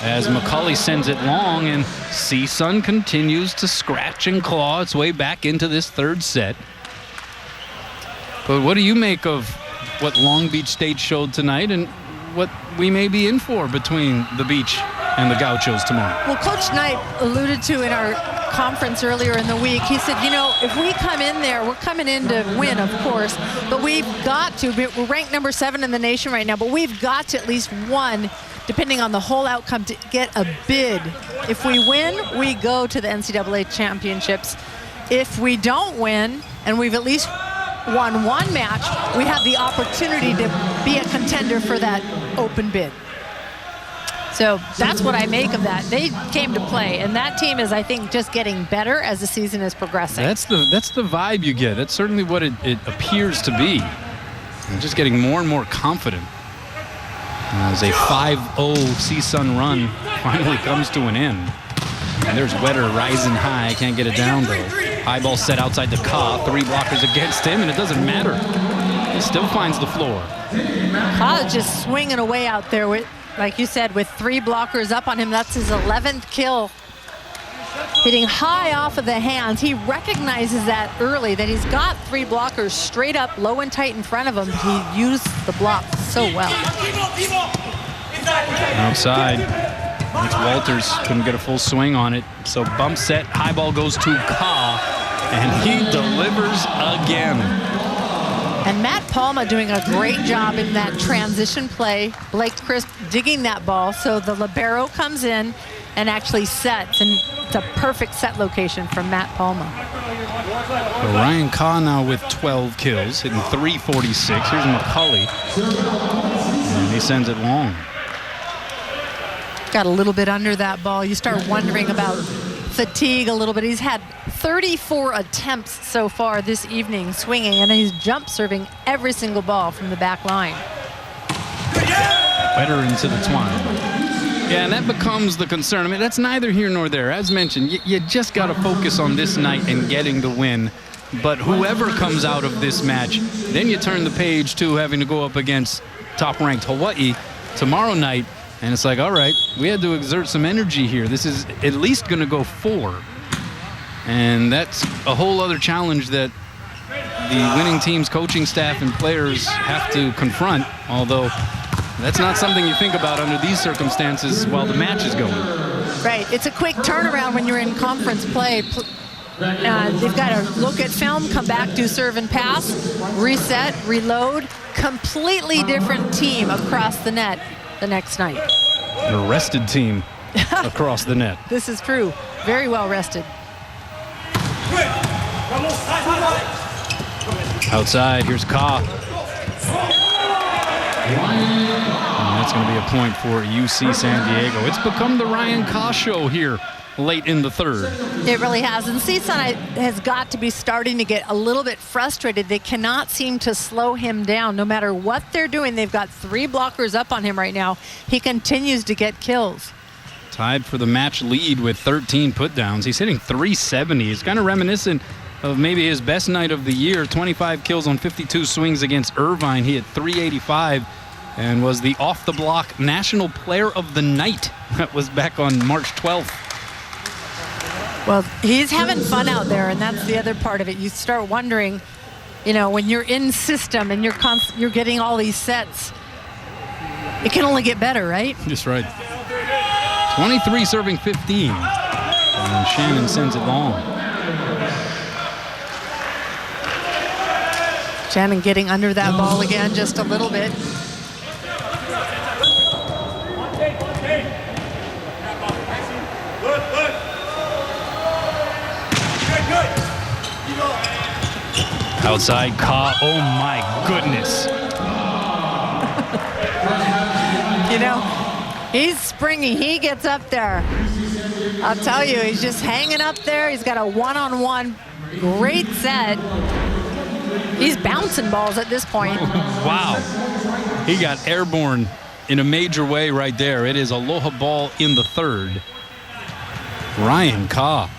as Mccauley sends it long, and CSUN continues to scratch and claw its way back into this 3rd set. But what do you make of what Long Beach State showed tonight and what we may be in for between the Beach and the Gauchos tomorrow? Well, Coach Knight alluded to in our conference earlier in the week, he said, you know, if we come in there, we're coming in to win, of course, but we've got to, we're ranked number 7 in the nation right now, but we've got to at least won, depending on the whole outcome, to get a bid. If we win, we go to the NCAA championships. If we don't win, and we've at least won 1 match, we have the opportunity to be a contender for that open bid. So that's what I make of that. They came to play, and that team is, I think, just getting better as the season is progressing. That's the vibe you get. That's certainly what it appears to be. And just getting more and more confident as a 5-0 CSUN run finally comes to an end. And there's Wetter rising high. Can't get it down, though. High ball set outside to Carr. 3 blockers against him, and it doesn't matter. He still finds the floor. Carr just swinging away out there with, like you said, with 3 blockers up on him. That's his 11th kill. Hitting high off of the hands. He recognizes that early, that he's got 3 blockers straight up, low and tight in front of him. He used the block so well. Outside. It's Walters. Couldn't get a full swing on it. So bump set. High ball goes to Carr, and he delivers again. And Matt Palma doing a great job in that transition play. Blake Crisp digging that ball, so the libero comes in and actually sets, and it's a perfect set location from Matt Palma. So Ryan Carr now with 12 kills, hitting .346. Here's Mccauley, and he sends it long. Got a little bit under that ball. You start wondering about fatigue a little bit. He's had 34 attempts so far this evening swinging, and he's jump serving every single ball from the back line. Better into the twine. Yeah, and that becomes the concern. I mean, that's neither here nor there. As mentioned, you just got to focus on this night and getting the win. But whoever comes out of this match, then you turn the page to having to go up against top-ranked Hawaii tomorrow night. And it's like, all right, we had to exert some energy here. This is at least going to go 4. And that's a whole other challenge that the winning team's coaching staff and players have to confront, although that's not something you think about under these circumstances while the match is going. Right. It's a quick turnaround when you're in conference play. They've got to look at film, come back, do serve and pass, reset, reload. Completely different team across the net the next night. An rested team across the net. This is true. Very well rested. Outside, here's Carr. And that's going to be a point for UC San Diego. It's become the Ryan Carr show here late in the third. It really has. And CSUN has got to be starting to get a little bit frustrated. They cannot seem to slow him down. No matter what they're doing, they've got 3 blockers up on him right now. He continues to get kills. Tied for the match lead with 13 putdowns. He's hitting .370. It's kind of reminiscent of maybe his best night of the year. 25 kills on 52 swings against Irvine. He hit .385 and was the off-the-block National Player of the Night. That was back on March 12th. Well, he's having fun out there, and that's the other part of it. You start wondering, you know, when you're in system and you're getting all these sets, it can only get better, right? That's right. 23 serving 15. And Shannon sends it long. Shannon getting under that ball again just a little bit. Outside, Carr. Oh my goodness. You know, he's springy. He gets up there. I'll tell you, he's just hanging up there. He's got a one-on-one great set. He's bouncing balls at this point. Wow. He got airborne in a major way right there. It is aloha ball in the third. Ryan Carr.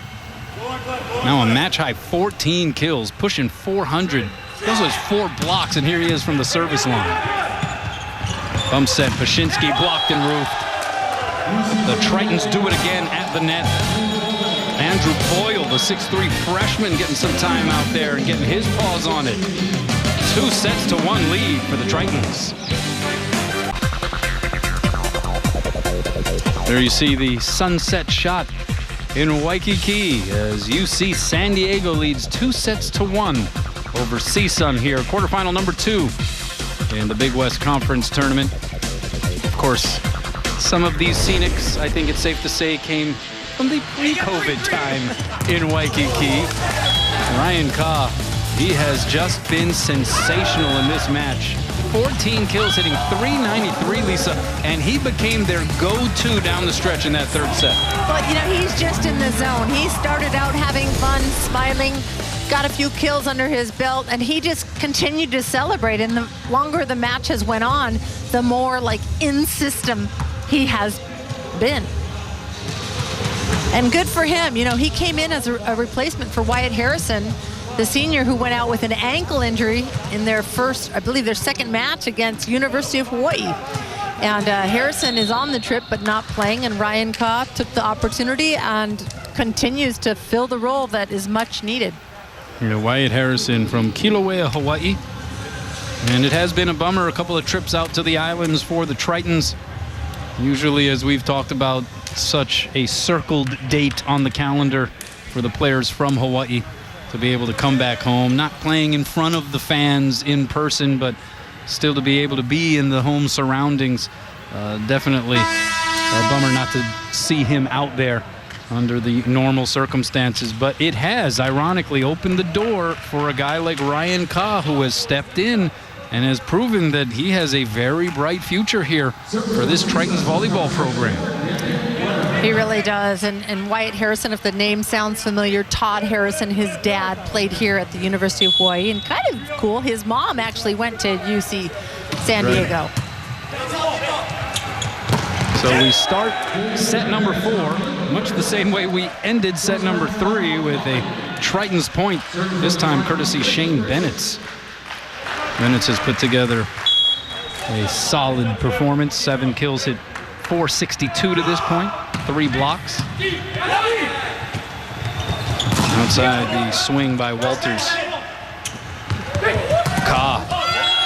Now a match high 14 kills, pushing 400. He also has 4 blocks, and here he is from the service line. Bump set, Pashinsky blocked and roofed. The Tritons do it again at the net. Andrew Boyle, the 6'3" freshman, getting some time out there and getting his paws on it. 2-1 lead for the Tritons. There you see the sunset shot in Waikiki as UC San Diego leads 2-1 over CSUN here. Quarterfinal number 2 in the Big West Conference tournament. Of course, some of these scenics, I think it's safe to say, came from the pre-COVID time in Waikiki. Ryan Carr, he has just been sensational in this match. 14 kills, hitting .393, Lisa, and he became their go-to down the stretch in that third set. But, you know, he's just in the zone. He started out having fun, smiling, got a few kills under his belt, and he just continued to celebrate. And the longer the match has went on, the more, like, in system he has been. And good for him. You know, he came in as a replacement for Wyatt Harrison, the senior who went out with an ankle injury in their first, I believe, their second match against University of Hawaii. And Harrison is on the trip but not playing, and Ryan Carr took the opportunity and continues to fill the role that is much needed. You know, Wyatt Harrison from Kilauea, Hawaii. And it has been a bummer, a couple of trips out to the islands for the Tritons. Usually, as we've talked about, such a circled date on the calendar for the players from Hawaii to be able to come back home, not playing in front of the fans in person, but still to be able to be in the home surroundings. Definitely a bummer not to see him out there under the normal circumstances, but it has ironically opened the door for a guy like Ryan Carr, who has stepped in and has proven that he has a very bright future here for this Tritons volleyball program. He really does. And Wyatt Harrison, if the name sounds familiar, Todd Harrison, his dad, played here at the University of Hawaii. And kind of cool, his mom actually went to UC San Diego. So we start set number 4, much the same way we ended set number 3 with a Tritons point, this time courtesy Shane Bennett's. Bennett's has put together a solid performance, 7 kills, hit .462 to this point, 3 blocks. Outside the swing by Walters. Carr.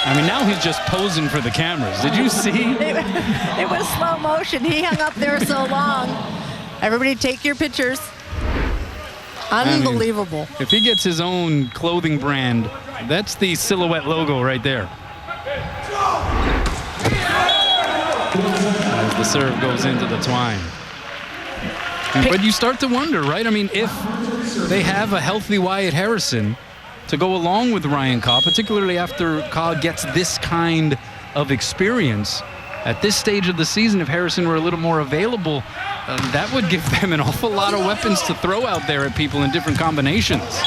I mean, now he's just posing for the cameras. Did you see? It was slow motion. He hung up there so long. Everybody take your pictures. Unbelievable. I mean, if he gets his own clothing brand, that's the Silhouette logo right there. As the serve goes into the twine. But you start to wonder, right? I mean, if they have a healthy Wyatt Harrison to go along with Ryan Carr, particularly after Carr gets this kind of experience, at this stage of the season, if Harrison were a little more available, that would give them an awful lot of weapons to throw out there at people in different combinations.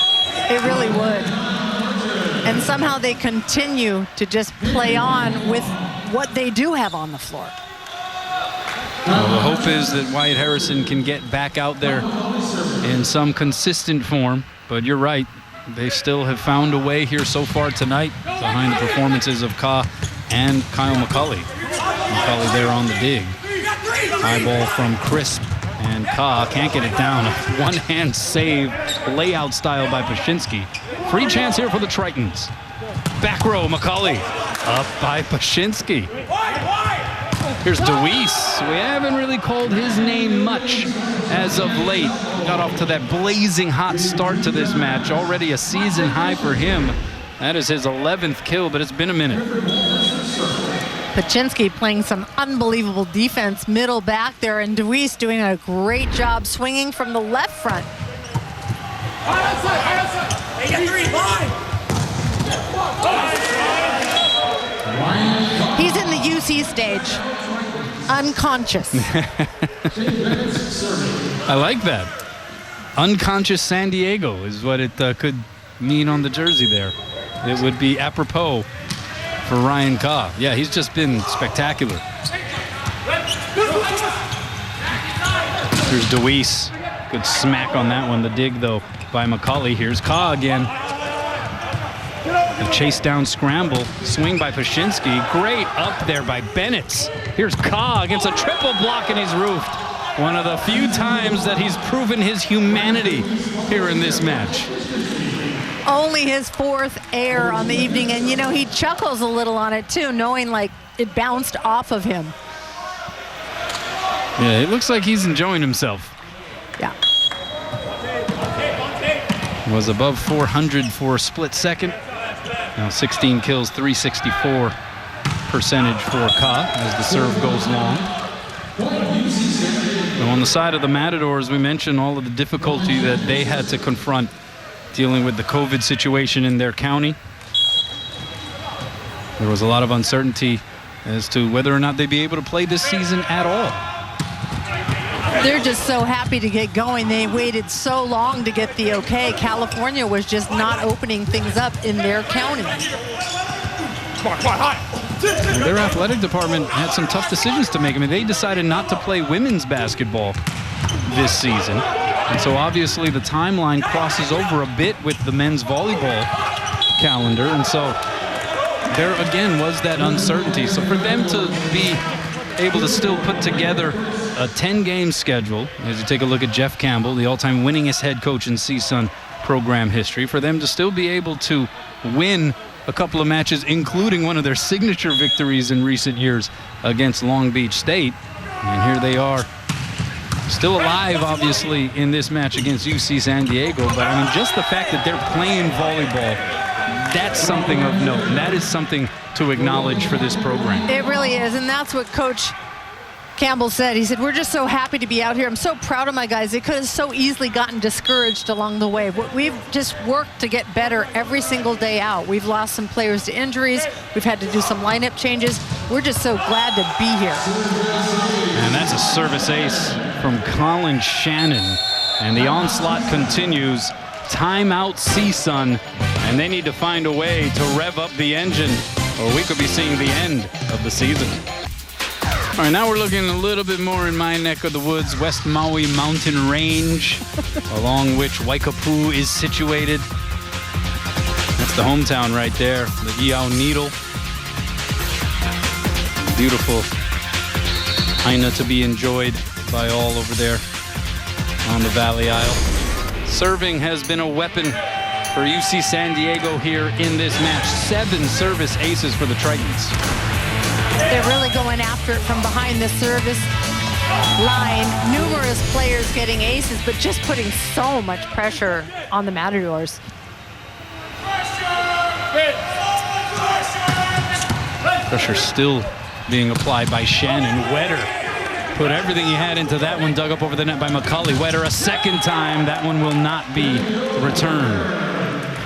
It really would. And somehow they continue to just play on with what they do have on the floor. Well, the hope is that Wyatt Harrison can get back out there in some consistent form. But you're right, they still have found a way here so far tonight behind the performances of Carr and Kyle Mccauley. Mccauley there on the dig. High ball from Crisp, and Carr can't get it down. A one-hand save, layout style by Pashinsky. Free chance here for the Tritons. Back row, Mccauley. Up by Pashinsky. Here's DeWeese. We haven't really called his name much as of late. Got off to that blazing hot start to this match. Already a season high for him. That is his 11th kill, but it's been a minute. Pashinsky playing some unbelievable defense middle back there, and DeWeese doing a great job swinging from the left front. He's in the UC stage, unconscious. I like that. Unconscious San Diego is what it could mean on the jersey there. It would be apropos for Ryan Carr. Yeah, he's just been spectacular. Here's DeWeese. Good smack on that one. The dig, though, by Mccauley. Here's Carr again. A chase down scramble. Swing by Pashinsky. Great up there by Bennett. Here's Carr against a triple block, and he's roofed. One of the few times that he's proven his humanity here in this match. Only his 4th air on the evening, and you know, he chuckles a little on it too, knowing like it bounced off of him. Yeah, it looks like he's enjoying himself. Yeah. Was above 400 for a split second. Now 16 kills, 364 percentage for Carr as the serve goes long. And on the side of the Matadors, we mentioned all of the difficulty that they had to confront dealing with the COVID situation in their county. There was a lot of uncertainty as to whether or not they'd be able to play this season at all. They're just so happy to get going. They waited so long to get the okay. California was just not opening things up in their county. And their athletic department had some tough decisions to make. I mean, they decided not to play women's basketball this season. And so obviously the timeline crosses over a bit with the men's volleyball calendar. And so there again was that uncertainty. So for them to be able to still put together a 10-game schedule, as you take a look at Jeff Campbell, the all-time winningest head coach in CSUN program history, for them to still be able to win a couple of matches, including one of their signature victories in recent years against Long Beach State. And here they are, still alive, obviously, in this match against UC San Diego. But, I mean, just the fact that they're playing volleyball, that's something of note. And that is something to acknowledge for this program. It really is, and that's what Coach Campbell said. He said, we're just so happy to be out here. I'm so proud of my guys. They could have so easily gotten discouraged along the way. We've just worked to get better every single day out. We've lost some players to injuries. We've had to do some lineup changes. We're just so glad to be here. And that's a service ace from Colin Shannon. And the onslaught continues. Timeout CSUN. And they need to find a way to rev up the engine, or we could be seeing the end of the season. All right, now we're looking a little bit more in my neck of the woods, West Maui Mountain Range, along which Waikapu is situated. That's the hometown right there, the Iau Needle. Beautiful Haina to be enjoyed by all over there on the Valley Isle. Serving has been a weapon for UC San Diego here in this match. 7 service aces for the Tritons. They're really going after it from behind the service line. Numerous players getting aces, but just putting so much pressure on the Matadors. Pressure still being applied by Shannon. Wetter put everything he had into that one, dug up over the net by Mccauley. Wetter a second time. That one will not be returned.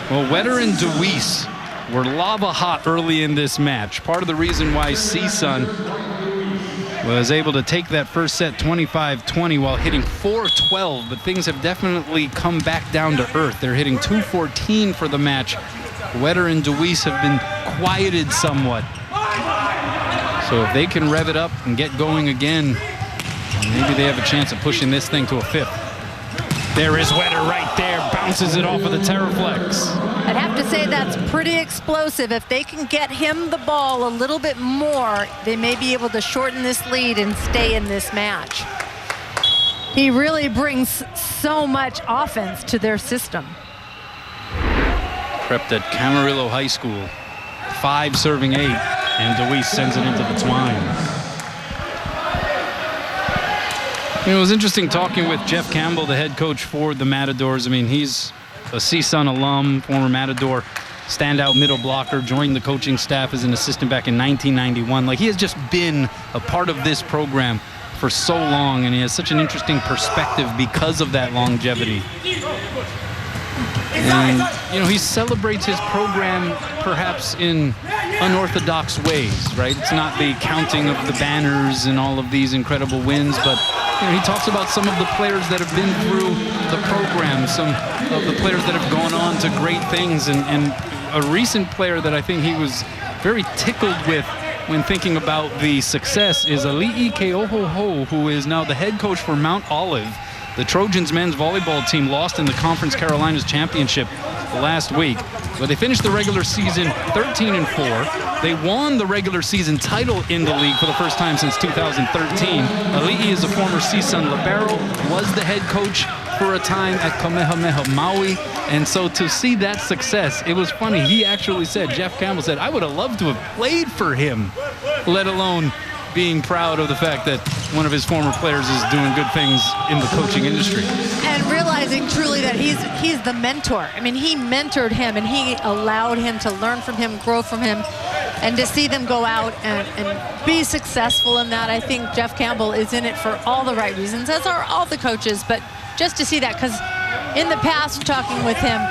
Well, Wetter and DeWeese were lava hot early in this match. Part of the reason why CSUN was able to take that first set 25-20 while hitting 412, but things have definitely come back down to earth. They're hitting 214 for the match. Wetter and DeWeese have been quieted somewhat. So if they can rev it up and get going again, maybe they have a chance of pushing this thing to a 5th. There is Wetter right there, bounces it off of the Terraflex. I'd have to say that's pretty explosive. If they can get him the ball a little bit more, they may be able to shorten this lead and stay in this match. He really brings so much offense to their system. Prepped at Camarillo High School. 5 serving 8, and DeWeese sends it into the twine. You know, it was interesting talking with Jeff Campbell, the head coach for the Matadors. I mean, he's a CSUN alum, former Matador standout middle blocker, joined the coaching staff as an assistant back in 1991. Like, he has just been a part of this program for so long, and he has such an interesting perspective because of that longevity. And, you know, he celebrates his program perhaps in unorthodox ways, right? It's not the counting of the banners and all of these incredible wins, but you know, he talks about some of the players that have been through the program, some of the players that have gone on to great things, and a recent player that I think he was very tickled with when thinking about the success is Ali'i Keohoho, who is now the head coach for Mount Olive. The Trojans men's volleyball team lost in the Conference Carolinas Championship last week, but they finished the regular season 13-4. They won the regular season title in the league for the first time since 2013. Ali'i is a former CSUN libero, was the head coach for a time at Kamehameha Maui, and so to see that success, it was funny. He actually said, Jeff Campbell said, I would have loved to have played for him, let alone being proud of the fact that one of his former players is doing good things in the coaching industry. And realizing truly that he's the mentor. I mean, he mentored him and he allowed him to learn from him, grow from him, and to see them go out and be successful in that. I think Jeff Campbell is in it for all the right reasons, as are all the coaches, but just to see that, because in the past, talking with him,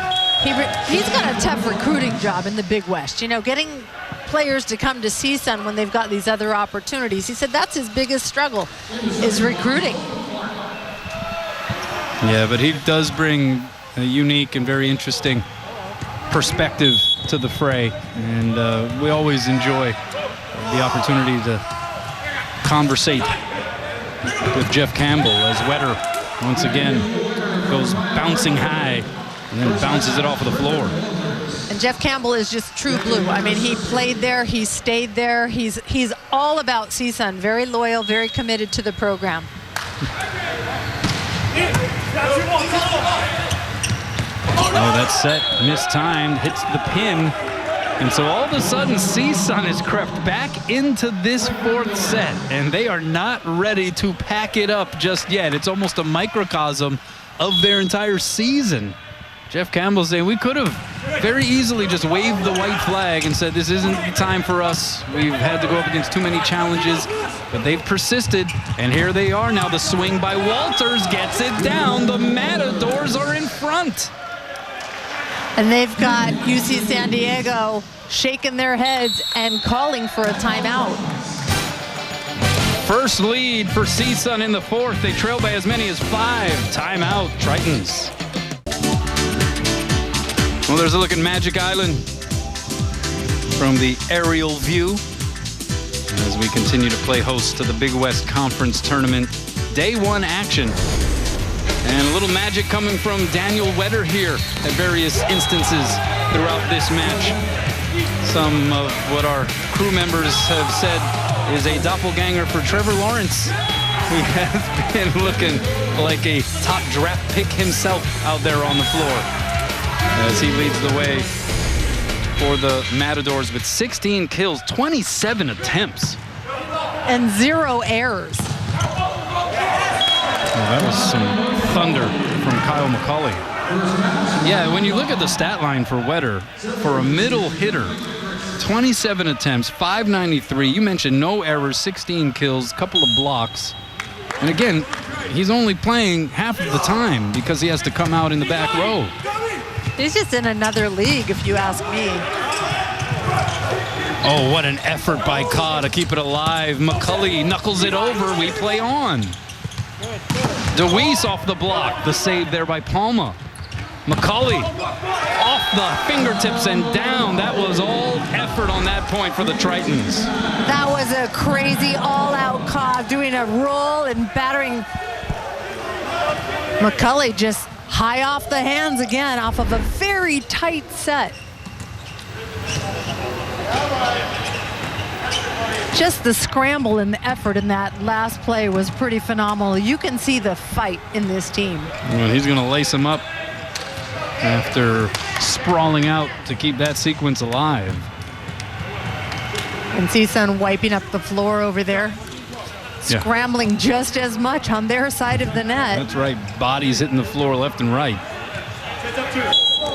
he's got a tough recruiting job in the Big West. You know, getting players to come to CSUN when they've got these other opportunities. He said that's his biggest struggle, is recruiting. Yeah, but he does bring a unique and very interesting perspective to the fray, and we always enjoy the opportunity to conversate with Jeff Campbell as Wetter once again goes bouncing high and then bounces it off of the floor. And Jeff Campbell is just true blue. I mean, he played there, he stayed there. He's all about CSUN, very loyal, very committed to the program. Oh, that set mistimed, hits the pin. And so all of a sudden, CSUN has crept back into this fourth set, and they are not ready to pack it up just yet. It's almost a microcosm of their entire season. Jeff Campbell saying we could have very easily just waved the white flag and said this isn't the time for us. We've had to go up against too many challenges, but they've persisted, and here they are now. The swing by Walters gets it down. The Matadors are in front. And they've got UC San Diego shaking their heads and calling for a timeout. First lead for CSUN in the fourth. They trail by as many as 5. Timeout, Tritons. Well, there's a look at Magic Island from the aerial view as we continue to play host to the Big West Conference Tournament. Day 1 action. And a little magic coming from Daniel Wetter here at various instances throughout this match. Some of what our crew members have said is a doppelganger for Trevor Lawrence. He has been looking like a top draft pick himself out there on the floor as he leads the way for the Matadors with 16 kills, 27 attempts. And 0 errors. Well, that was some thunder from Kyle Mccauley. Yeah, when you look at the stat line for Wetter, for a middle hitter, 27 attempts, 593. You mentioned no errors, 16 kills, couple of blocks. And again, he's only playing half of the time because he has to come out in the back row. He's just in another league, if you ask me. Oh, what an effort by Carr to keep it alive. McCulley knuckles it over. We play on. DeWeese off the block. The save there by Palma. McCulley off the fingertips and down. That was all effort on that point for the Tritons. That was a crazy all-out Carr doing a roll and battering. McCulley just high off the hands again off of a very tight set. Just the scramble and the effort in that last play was pretty phenomenal. You can see the fight in this team. Well, he's going to lace him up after sprawling out to keep that sequence alive. And CSUN wiping up the floor over there. Yeah. Scrambling just as much on their side of the net. That's right. Bodies hitting the floor left and right.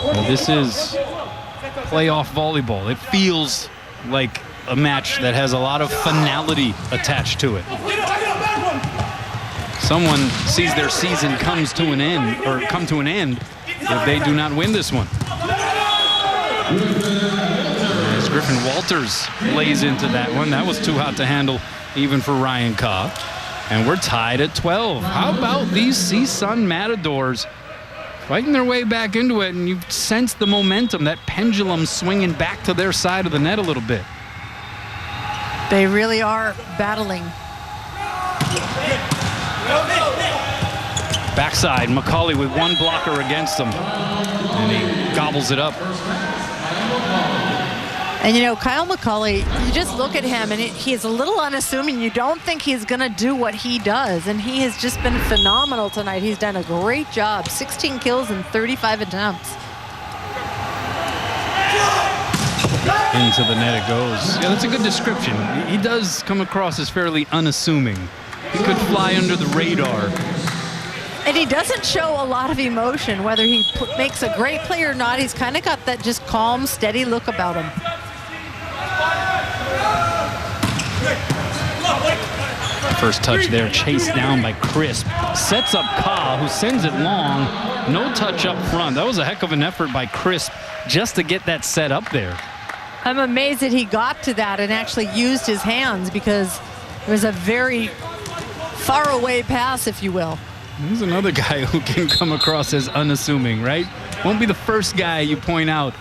Well, this is playoff volleyball. It feels like a match that has a lot of finality attached to it. Someone sees their season come to an end if they do not win this one. As Griffin Walters lays into that one. That was too hot to handle even for Ryan Carr. And we're tied at 12. How about these CSUN Matadors fighting their way back into it, and you sense the momentum, that pendulum swinging back to their side of the net a little bit. They really are battling. Backside, McCauley with one blocker against him, and he gobbles it up. And you know, Kyle Mccauley, you just look at him and he's a little unassuming. You don't think he's going to do what he does, and he has just been phenomenal tonight. He's done a great job. 16 kills and 35 attempts. Into the net it goes. Yeah, that's a good description. He does come across as fairly unassuming. He could fly under the radar. And he doesn't show a lot of emotion, whether he makes a great play or not. He's kind of got that just calm, steady look about him. First touch there, chased down by Crisp. Sets up Carr, who sends it long. No touch up front. That was a heck of an effort by Crisp just to get that set up there. I'm amazed that he got to that and actually used his hands, because it was a very far away pass, if you will. He's another guy who can come across as unassuming, right? Won't be the first guy you point out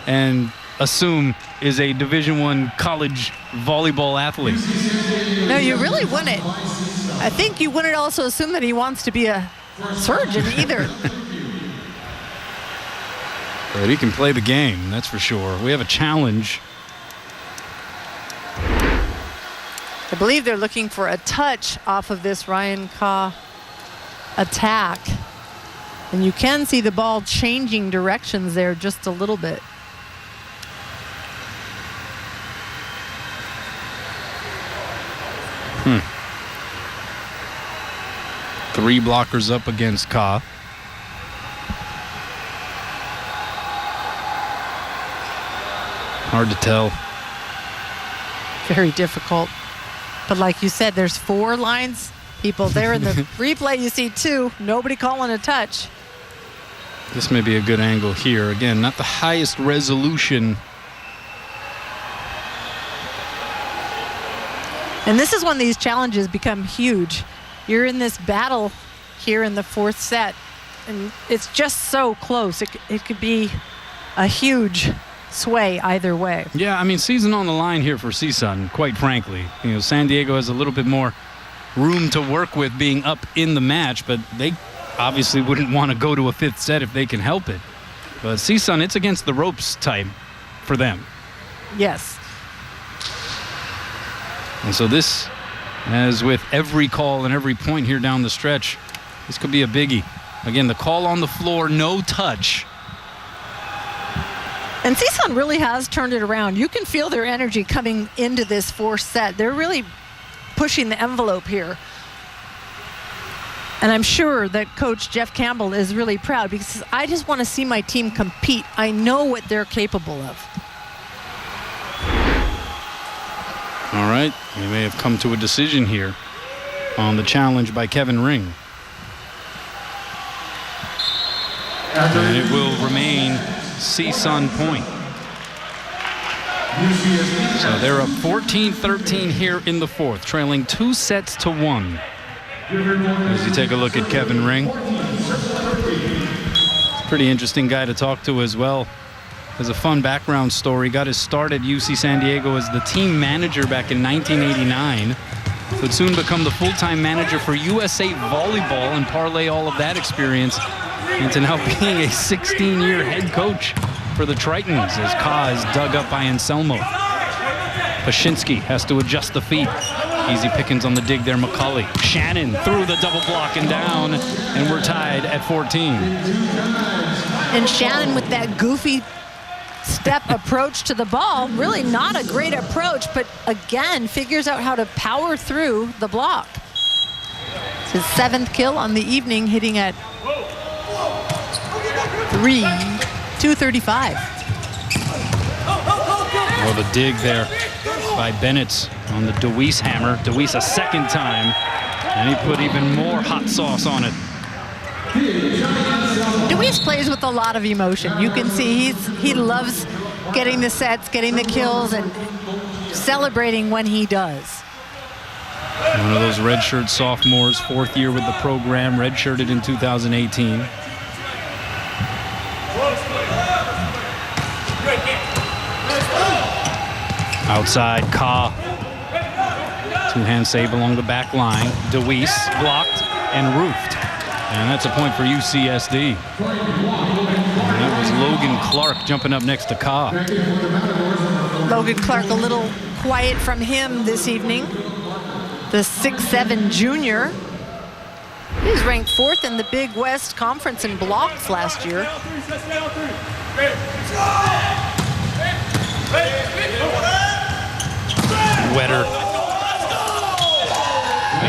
and assume is a Division I college volleyball athlete. No, you really wouldn't. I think you wouldn't also assume that he wants to be a surgeon either. But he can play the game, that's for sure. We have a challenge. I believe they're looking for a touch off of this Ryan Carr attack. And you can see the ball changing directions there just a little bit. Three blockers up against Carr. Hard to tell. Very difficult. But like you said, there's 4 lines. People there in the replay, you see 2. Nobody calling a touch. This may be a good angle here. Again, not the highest resolution. And this is when these challenges become huge. You're in this battle here in the 4th set, and it's just so close. It could be a huge sway either way. Yeah, I mean, season on the line here for CSUN, quite frankly. You know, San Diego has a little bit more room to work with being up in the match, but they obviously wouldn't want to go to a 5th set if they can help it. But CSUN, it's against the ropes time for them. Yes. And so this, as with every call and every point here down the stretch, this could be a biggie. Again, the call on the floor, no touch. And CSUN really has turned it around. You can feel their energy coming into this 4th set. They're really pushing the envelope here. And I'm sure that Coach Jeff Campbell is really proud, because I just want to see my team compete. I know what they're capable of. All right, we may have come to a decision here on the challenge by Kevin Ring. And it will remain CSUN point. So they're up 14-13 here in the 4th, trailing 2 sets to 1. As you take a look at Kevin Ring. Pretty interesting guy to talk to as well. Has a fun background story. Got his start at UC San Diego as the team manager back in 1989. Would soon become the full-time manager for USA Volleyball and parlay all of that experience into now being a 16-year head coach for the Tritons as Carr is dug up by Anselmo. Pashinsky has to adjust the feet. Easy pickings on the dig there, Mccauley. Shannon through the double block and down, and we're tied at 14. And Shannon with that goofy step approach to the ball, really not a great approach, but again, figures out how to power through the block. It's his 7th kill on the evening, hitting at 235. Oh, the dig there by Bennett on the DeWeese hammer. DeWeese a second time, and he put even more hot sauce on it. DeWeese plays with a lot of emotion. You can see he loves getting the sets, getting the kills, and celebrating when he does. One of those redshirt sophomores, 4th year with the program, redshirted in 2018. Outside, Carr. 2-hand save along the back line. DeWeese blocked and roofed. And that's a point for UCSD. And that was Logan Clark jumping up next to Carr. Logan Clark a little quiet from him this evening. The 6'7" junior. He was ranked 4th in the Big West Conference in blocks last year. Wetter.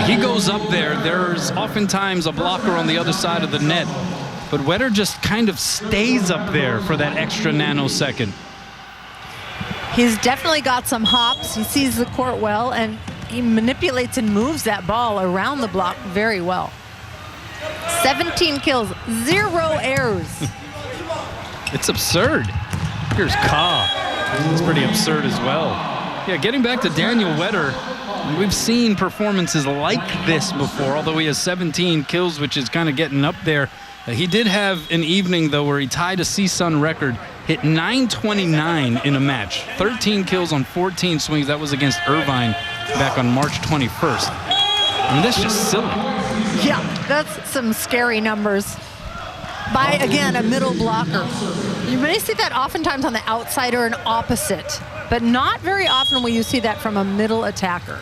He goes up there. There's oftentimes a blocker on the other side of the net, but Wetter just kind of stays up there for that extra nanosecond. He's definitely got some hops. He sees the court well, and he manipulates and moves that ball around the block very well. 17 kills, 0 errors. It's absurd. Here's Carr It's pretty absurd as well. Yeah, getting back to Daniel Wetter, we've seen performances like this before, although he has 17 kills, which is kind of getting up there. He did have an evening, though, where he tied a CSUN record, hit 929 in a match, 13 kills on 14 swings. That was against Irvine back on March 21st. I mean, that's just silly. Yeah, that's some scary numbers by, again, a middle blocker. You may see that oftentimes on the outside or an opposite, but not very often will you see that from a middle attacker.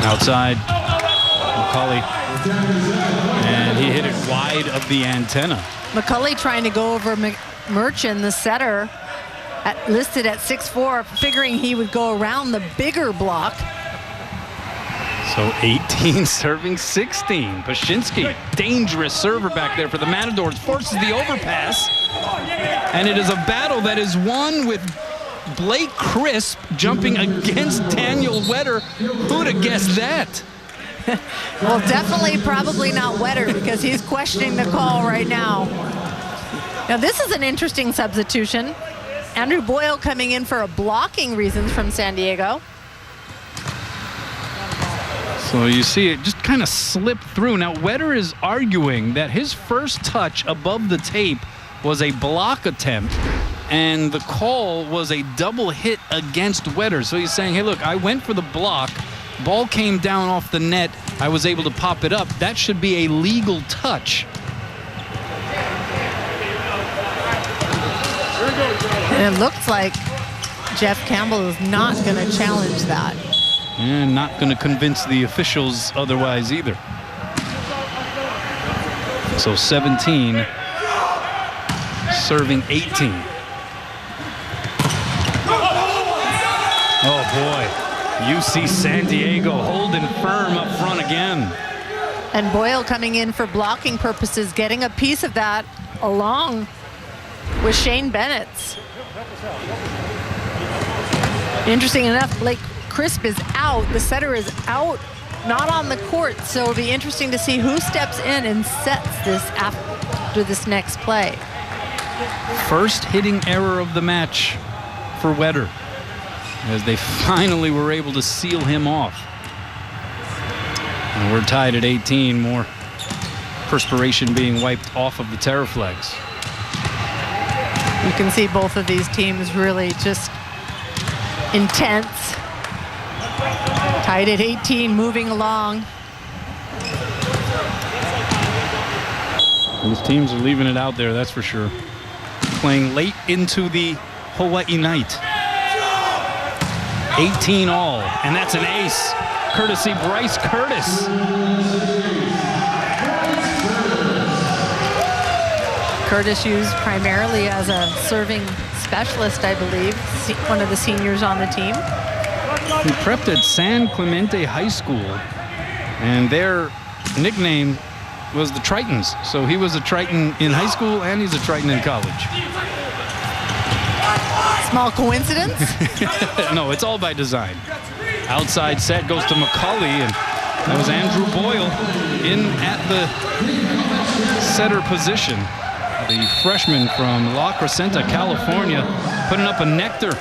Outside, Mccauley, and he hit it wide of the antenna. Mccauley trying to go over Merchant, the setter, listed at 6'4", figuring he would go around the bigger block. So 18 serving 16. Pashinsky, dangerous server back there for the Matadors, forces the overpass. And it is a battle that is won with Blake Crisp jumping against Daniel Wetter. Who'd have guessed that? Well, definitely probably not Wetter, because he's questioning the call right now. Now, this is an interesting substitution. Andrew Boyle coming in for a blocking reasons from San Diego. So you see it just kind of slip through. Now, Wetter is arguing that his first touch above the tape was a block attempt, and the call was a double hit against Wetter. So he's saying, hey, look, I went for the block. Ball came down off the net. I was able to pop it up. That should be a legal touch. And it looks like Jeff Campbell is not going to challenge that. And not going to convince the officials otherwise either. So 17 serving 18. Oh boy, UC San Diego holding firm up front again. And Boyle coming in for blocking purposes, getting a piece of that along with Shane Bennett's. Interesting enough, Blake Crisp is out. The setter is out, not on the court. So it'll be interesting to see who steps in and sets this after this next play. First hitting error of the match for Wetter, as they finally were able to seal him off. And we're tied at 18, more perspiration being wiped off of the terror flags. You can see both of these teams really just intense. Tied at 18, moving along. These teams are leaving it out there, that's for sure. Playing late into the Hawaii night. 18 all, and that's an ace, courtesy Bryce Curtis. Curtis used primarily as a serving specialist, I believe, one of the seniors on the team. He prepped at San Clemente High School, and their nickname was the Tritons. So he was a Triton in high school, and he's a Triton in college. Small coincidence? No, it's all by design. Outside set goes to Mccauley, and that was Andrew Boyle in at the setter position. The freshman from La Crescenta, California, putting up a nectar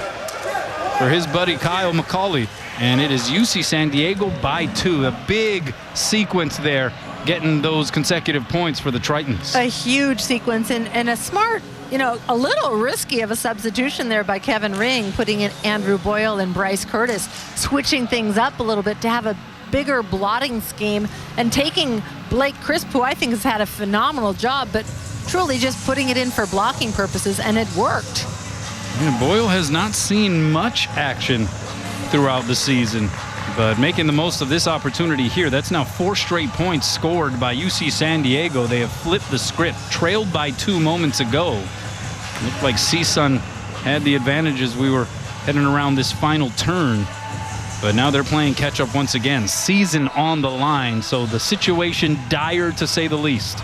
for his buddy Kyle Mccauley. And it is UC San Diego by 2. A big sequence there, getting those consecutive points for the Tritons. A huge sequence, and a smart, a little risky of a substitution there by Kevin Ring, putting in Andrew Boyle and Bryce Curtis, switching things up a little bit to have a bigger blotting scheme, and taking Blake Crisp, who I think has had a phenomenal job, but truly just putting it in for blocking purposes, and it worked. Yeah, Boyle has not seen much action throughout the season, but making the most of this opportunity here. That's now 4 straight points scored by UC San Diego. They have flipped the script, trailed by 2 moments ago. Looked like CSUN had the advantage as we were heading around this final turn, but now they're playing catch up once again. Season on the line, so the situation dire to say the least.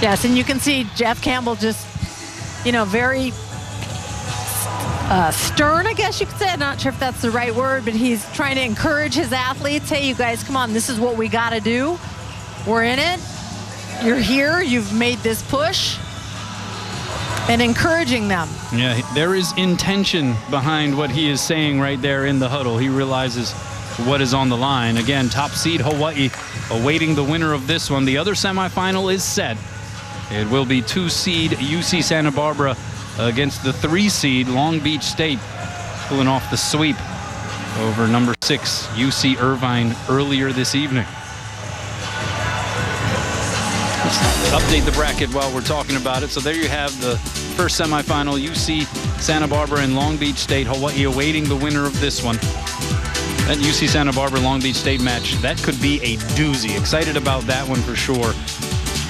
Yes, and you can see Jeff Campbell just, very stern, I guess you could say. I'm not sure if that's the right word, but he's trying to encourage his athletes. Hey, you guys, come on, this is what we got to do. We're in it. you're here, you've made this push, and encouraging them. Yeah, there is intention behind what he is saying right there in the huddle. He realizes what is on the line. Again, top seed Hawaii awaiting the winner of this one. The other semifinal is set. It will be 2 seed UC Santa Barbara against the 3 seed Long Beach State, pulling off the sweep over number 6 UC Irvine earlier this evening. Let's update the bracket while we're talking about it. So there you have the first semifinal, UC Santa Barbara and Long Beach State. Hawaii awaiting the winner of this one. That UC Santa Barbara Long Beach State match, that could be a doozy. Excited about that one for sure.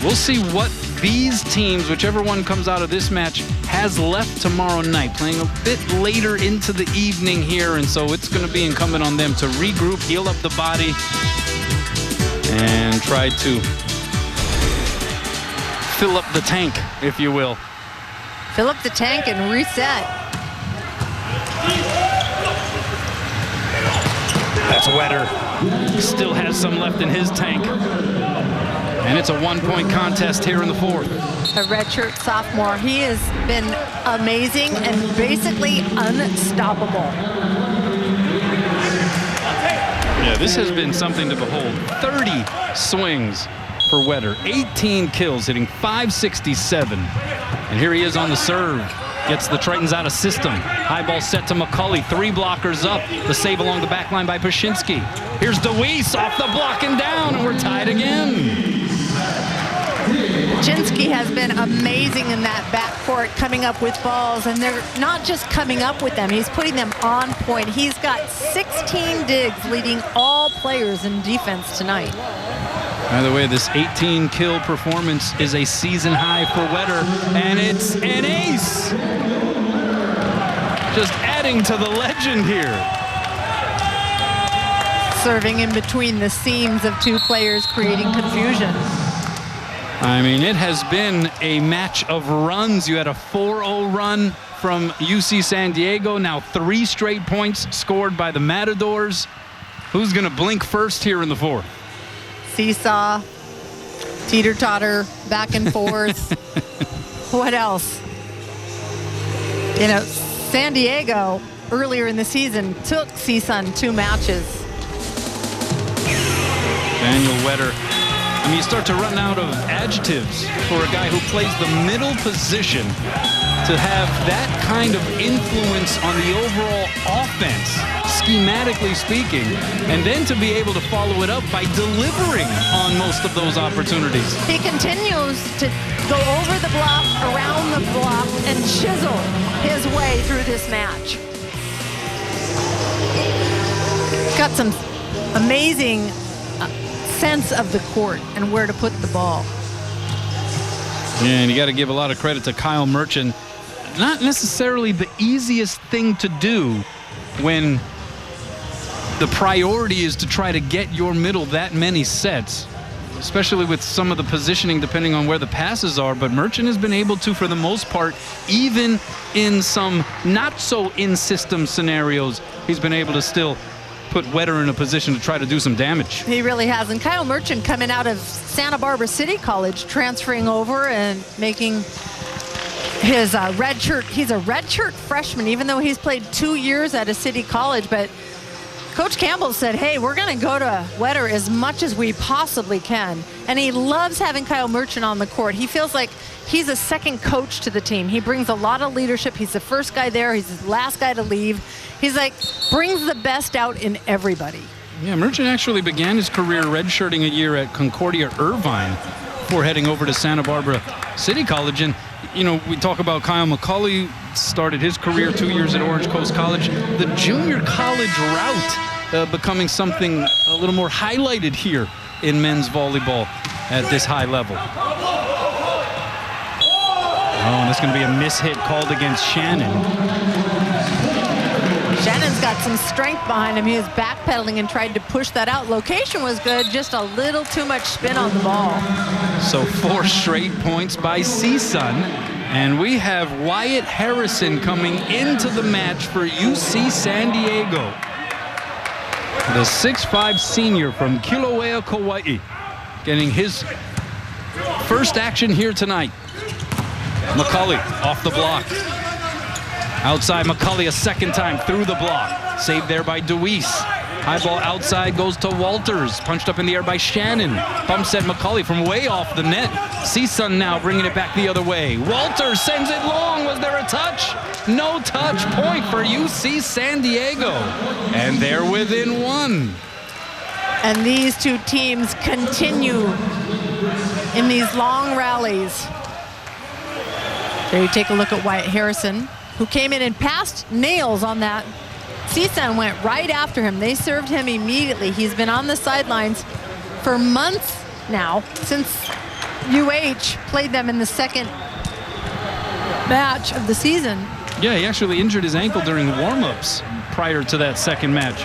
We'll see what these teams, whichever one comes out of this match, has left tomorrow night. Playing a bit later into the evening here, and so it's going to be incumbent on them to regroup, heal up the body, and try to fill up the tank, if you will. Fill up the tank and reset. That's Wetter. Still has some left in his tank. And it's a 1-point contest here in the 4th. A redshirt sophomore. He has been amazing and basically unstoppable. Yeah, this has been something to behold. 30 swings for Wetter. 18 kills, hitting .567. And here he is on the serve. Gets the Tritons out of system. High ball set to Mccauley. 3 blockers up. The save along the back line by Pashinsky. Here's DeWeese off the block and down, and we're tied again. Pashinsky has been amazing in that backcourt, coming up with balls, and they're not just coming up with them. He's putting them on point. He's got 16 digs, leading all players in defense tonight. By the way, this 18-kill performance is a season high for Wetter, and it's an ace. Just adding to the legend here. Serving in between the seams of 2 players, creating confusion. I mean, it has been a match of runs. You had a 4-0 run from UC San Diego. Now 3 straight points scored by the Matadors. Who's going to blink first here in the 4th? Seesaw, teeter-totter, back and forth. What else? You know, San Diego earlier in the season took CSUN 2 matches. Daniel Wetter. I mean, you start to run out of adjectives for a guy who plays the middle position to have that kind of influence on the overall offense, schematically speaking, and then to be able to follow it up by delivering on most of those opportunities. He continues to go over the block, around the block, and chisel his way through this match. Got some amazing sense of the court and where to put the ball. Yeah, and you got to give a lot of credit to Kyle Merchant. Not necessarily the easiest thing to do when the priority is to try to get your middle that many sets, especially with some of the positioning depending on where the passes are. But Merchant has been able to, for the most part, even in some not so in-system scenarios, he's been able to still put Wetter in a position to try to do some damage. He really has. And Kyle Merchant coming out of Santa Barbara City College, transferring over and making his redshirt. He's a redshirt freshman, even though he's played 2 years at a city college. But Coach Campbell said, hey, we're going to go to Wetter as much as we possibly can. And he loves having Kyle Merchant on the court. He feels like he's a second coach to the team. He brings a lot of leadership. He's the first guy there. He's the last guy to leave. He's like, brings the best out in everybody. Yeah, Merchant actually began his career redshirting a year at Concordia Irvine before heading over to Santa Barbara City College. And, you know, we talk about Kyle Mccauley, started his career 2 years at Orange Coast College. The junior college route becoming something a little more highlighted here in men's volleyball at this high level. Oh, and that's going to be a mishit called against Shannon. Shannon's got some strength behind him. He was backpedaling and tried to push that out. Location was good, just a little too much spin on the ball. So 4 straight points by CSUN. And we have Wyatt Harrison coming into the match for UC San Diego. The 6'5" senior from Kilauea, Kauai, getting his first action here tonight. Mccauley off the block. Outside Mccauley a second time through the block. Saved there by Deweese. High ball outside goes to Walters. Punched up in the air by Shannon. Bump set Mccauley from way off the net. CSUN now bringing it back the other way. Walters sends it long. Was there a touch? No touch. Point for UC San Diego. And they're within one. And these two teams continue in these long rallies. There you take a look at Wyatt Harrison, who came in and passed nails on that. CSUN went right after him. They served him immediately. He's been on the sidelines for months now, since UH played them in the second match of the season. Yeah, he actually injured his ankle during warm-ups prior to that second match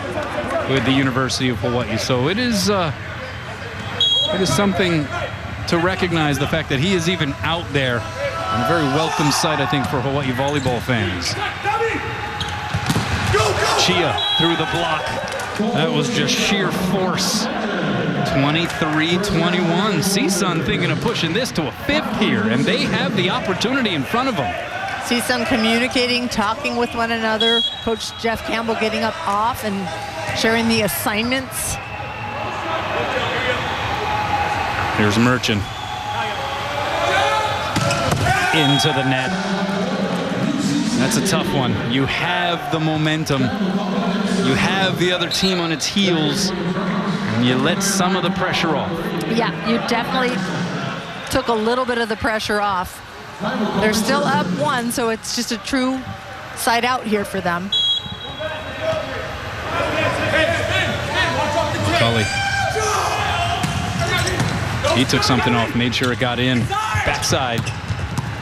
with the University of Hawaii. So it is something to recognize the fact that he is even out there. And a very welcome sight, I think, for Hawaii volleyball fans. Chia through the block. That was just sheer force. 23-21. CSUN thinking of pushing this to a fifth here, and they have the opportunity in front of them. CSUN communicating, talking with one another. Coach Jeff Campbell getting up off and sharing the assignments. Here's Merchant. Into the net. That's a tough one. You have the momentum. You have the other team on its heels, and you let some of the pressure off. Yeah, you definitely took a little bit of the pressure off. They're still up one, so it's just a true side out here for them. Mccauley. He took something off, made sure it got in. Backside.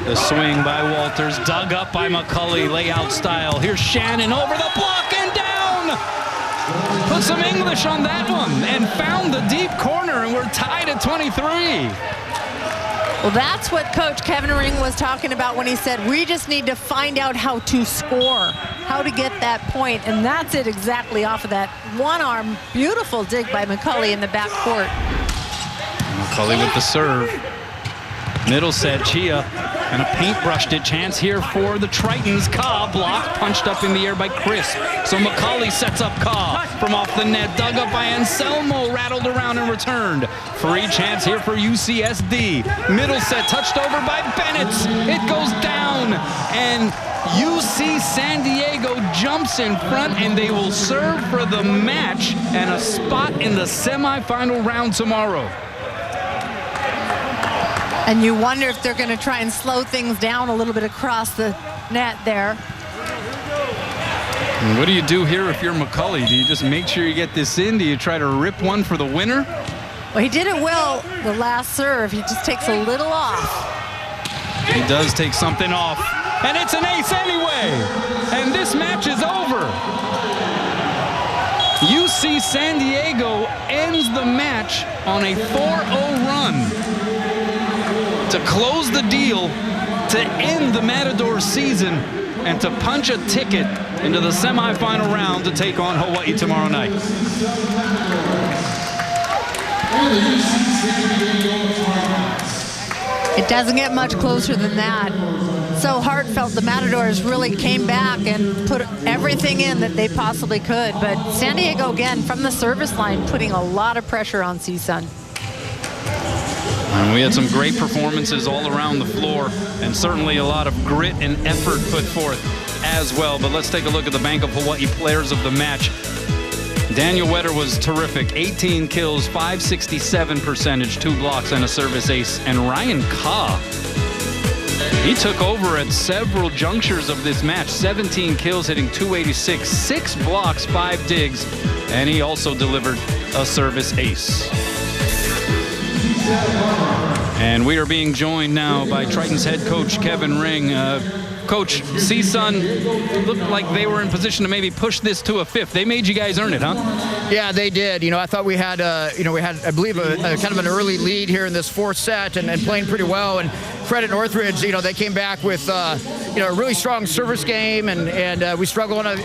The swing by Walters, dug up by Mccauley, layout style. Here's Shannon over the block and down. Put some English on that one and found the deep corner, and we're tied at 23. Well, that's what Coach Kevin Ring was talking about when he said, we just need to find out how to score, how to get that point. And that's it exactly off of that one-arm, beautiful dig by Mccauley in the back court. Mccauley with the serve. Middle set, Chia, and a paintbrushed it chance here for the Tritons. Carr blocked, punched up in the air by Crisp. So Mccauley sets up Carr from off the net, dug up by Anselmo, rattled around and returned. Free chance here for UCSD. Middle set, touched over by Bennett. It goes down, and UC San Diego jumps in front, and they will serve for the match and a spot in the semifinal round tomorrow. And you wonder if they're going to try and slow things down a little bit across the net there. And what do you do here if you're Mccauley? Do you just make sure you get this in? Do you try to rip one for the winner? Well, he did it well the last serve. He just takes a little off. He does take something off. And it's an ace anyway. And this match is over. UC San Diego ends the match on a 4-0 run to close the deal, to end the Matador season, and to punch a ticket into the semifinal round to take on Hawaii tomorrow night. It doesn't get much closer than that. So heartfelt, the Matadors really came back and put everything in that they possibly could. But San Diego, again, from the service line, putting a lot of pressure on CSUN. And we had some great performances all around the floor, and certainly a lot of grit and effort put forth as well. But let's take a look at the Bank of Hawaii players of the match. Daniel Wetter was terrific. 18 kills, .567 percentage, 2 blocks, and a service ace. And Ryan Carr, he took over at several junctures of this match. 17 kills, hitting .286, 6 blocks, 5 digs, and he also delivered a service ace. And we are being joined now by Triton's head coach, Kevin Ring. Coach, CSUN looked like they were in position to maybe push this to a fifth. They made you guys earn it, huh? Yeah, they did. You know, I thought we had, I believe, a kind of an early lead here in this fourth set and playing pretty well. And Fred at Northridge, they came back with, a really strong service game, and we struggled on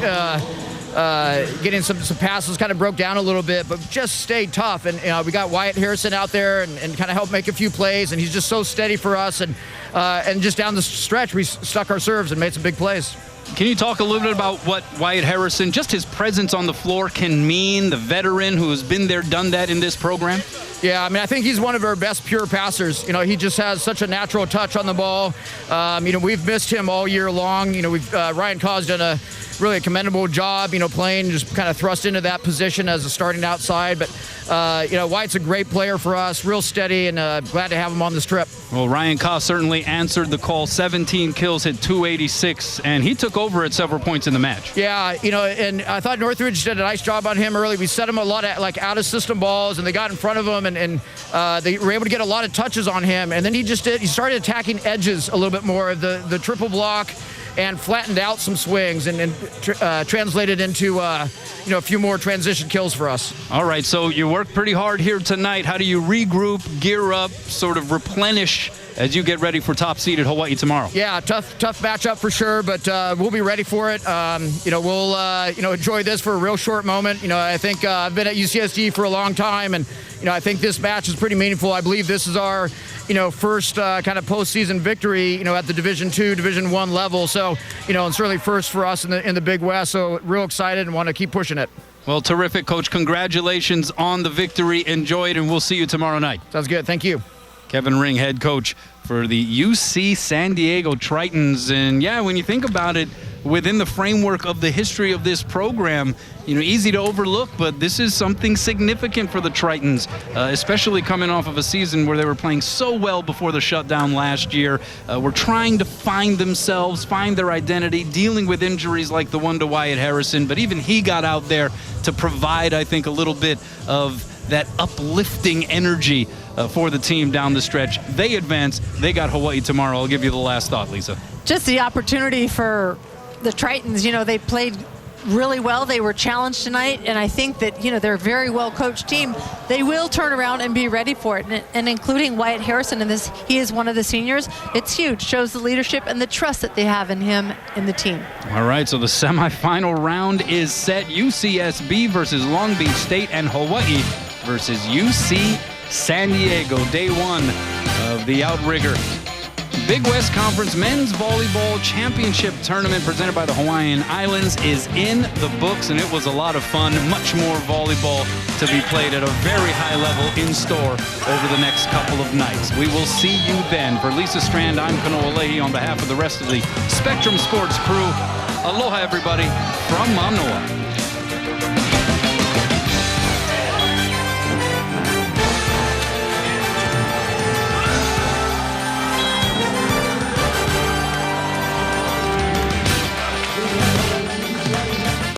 getting some passes kind of broke down a little bit, but just stayed tough. And we got Wyatt Harrison out there and kind of helped make a few plays, and he's just so steady for us. And just down the stretch, we stuck our serves and made some big plays. Can you talk a little bit about what Wyatt Harrison, just his presence on the floor, can mean, the veteran who has been there, done that in this program? Yeah, I mean, I think he's one of our best pure passers. He just has such a natural touch on the ball. We've missed him all year long. Ryan Carr's done a really commendable job, playing, just kind of thrust into that position as a starting outside. But, Wyatt's a great player for us, real steady, and glad to have him on this trip. Well, Ryan Carr certainly answered the call. 17 kills, hit 286, and he took over at several points in the match. Yeah, and I thought Northridge did a nice job on him early. We set him a lot of out-of-system balls, and they got in front of him, and they were able to get a lot of touches on him. And then he started attacking edges a little bit more of the triple block, and flattened out some swings and translated into a few more transition kills for us. All right, so you worked pretty hard here tonight. How do you regroup, gear up, sort of replenish as you get ready for top-seeded Hawaii tomorrow? Yeah, tough matchup for sure, but we'll be ready for it. We'll enjoy this for a real short moment. I think I've been at UCSD for a long time, and I think this match is pretty meaningful. I believe this is our first kind of postseason victory, at the Division II, Division I level. So, and certainly first for us in the Big West. So real excited and want to keep pushing it. Well, terrific, Coach. Congratulations on the victory. Enjoy it, and we'll see you tomorrow night. Sounds good. Thank you. Kevin Ring, head coach for the UC San Diego Tritons. And yeah, when you think about it, within the framework of the history of this program, easy to overlook, but this is something significant for the Tritons, especially coming off of a season where they were playing so well before the shutdown last year. We're trying to find themselves, find their identity, dealing with injuries like the one to Wyatt Harrison, but even he got out there to provide, I think, a little bit of that uplifting energy for the team down the stretch. They advance. They got Hawaii tomorrow. I'll give you the last thought, Lisa. Just the opportunity for the Tritons, they played really well. They were challenged tonight, and I think that, they're a very well-coached team. They will turn around and be ready for it, and including Wyatt Harrison in this, he is one of the seniors. It's huge. Shows the leadership and the trust that they have in him and the team. All right, so the semifinal round is set. UCSB versus Long Beach State, and Hawaii versus UC San Diego. Day one of the Outrigger Big West Conference Men's Volleyball Championship Tournament presented by the Hawaiian Islands is in the books, and it was a lot of fun. Much more volleyball to be played at a very high level in store over the next couple of nights. We will see you then. For Lisa Strand, I'm Kanoa Leahy on behalf of the rest of the Spectrum Sports crew. Aloha, everybody, from Manoa.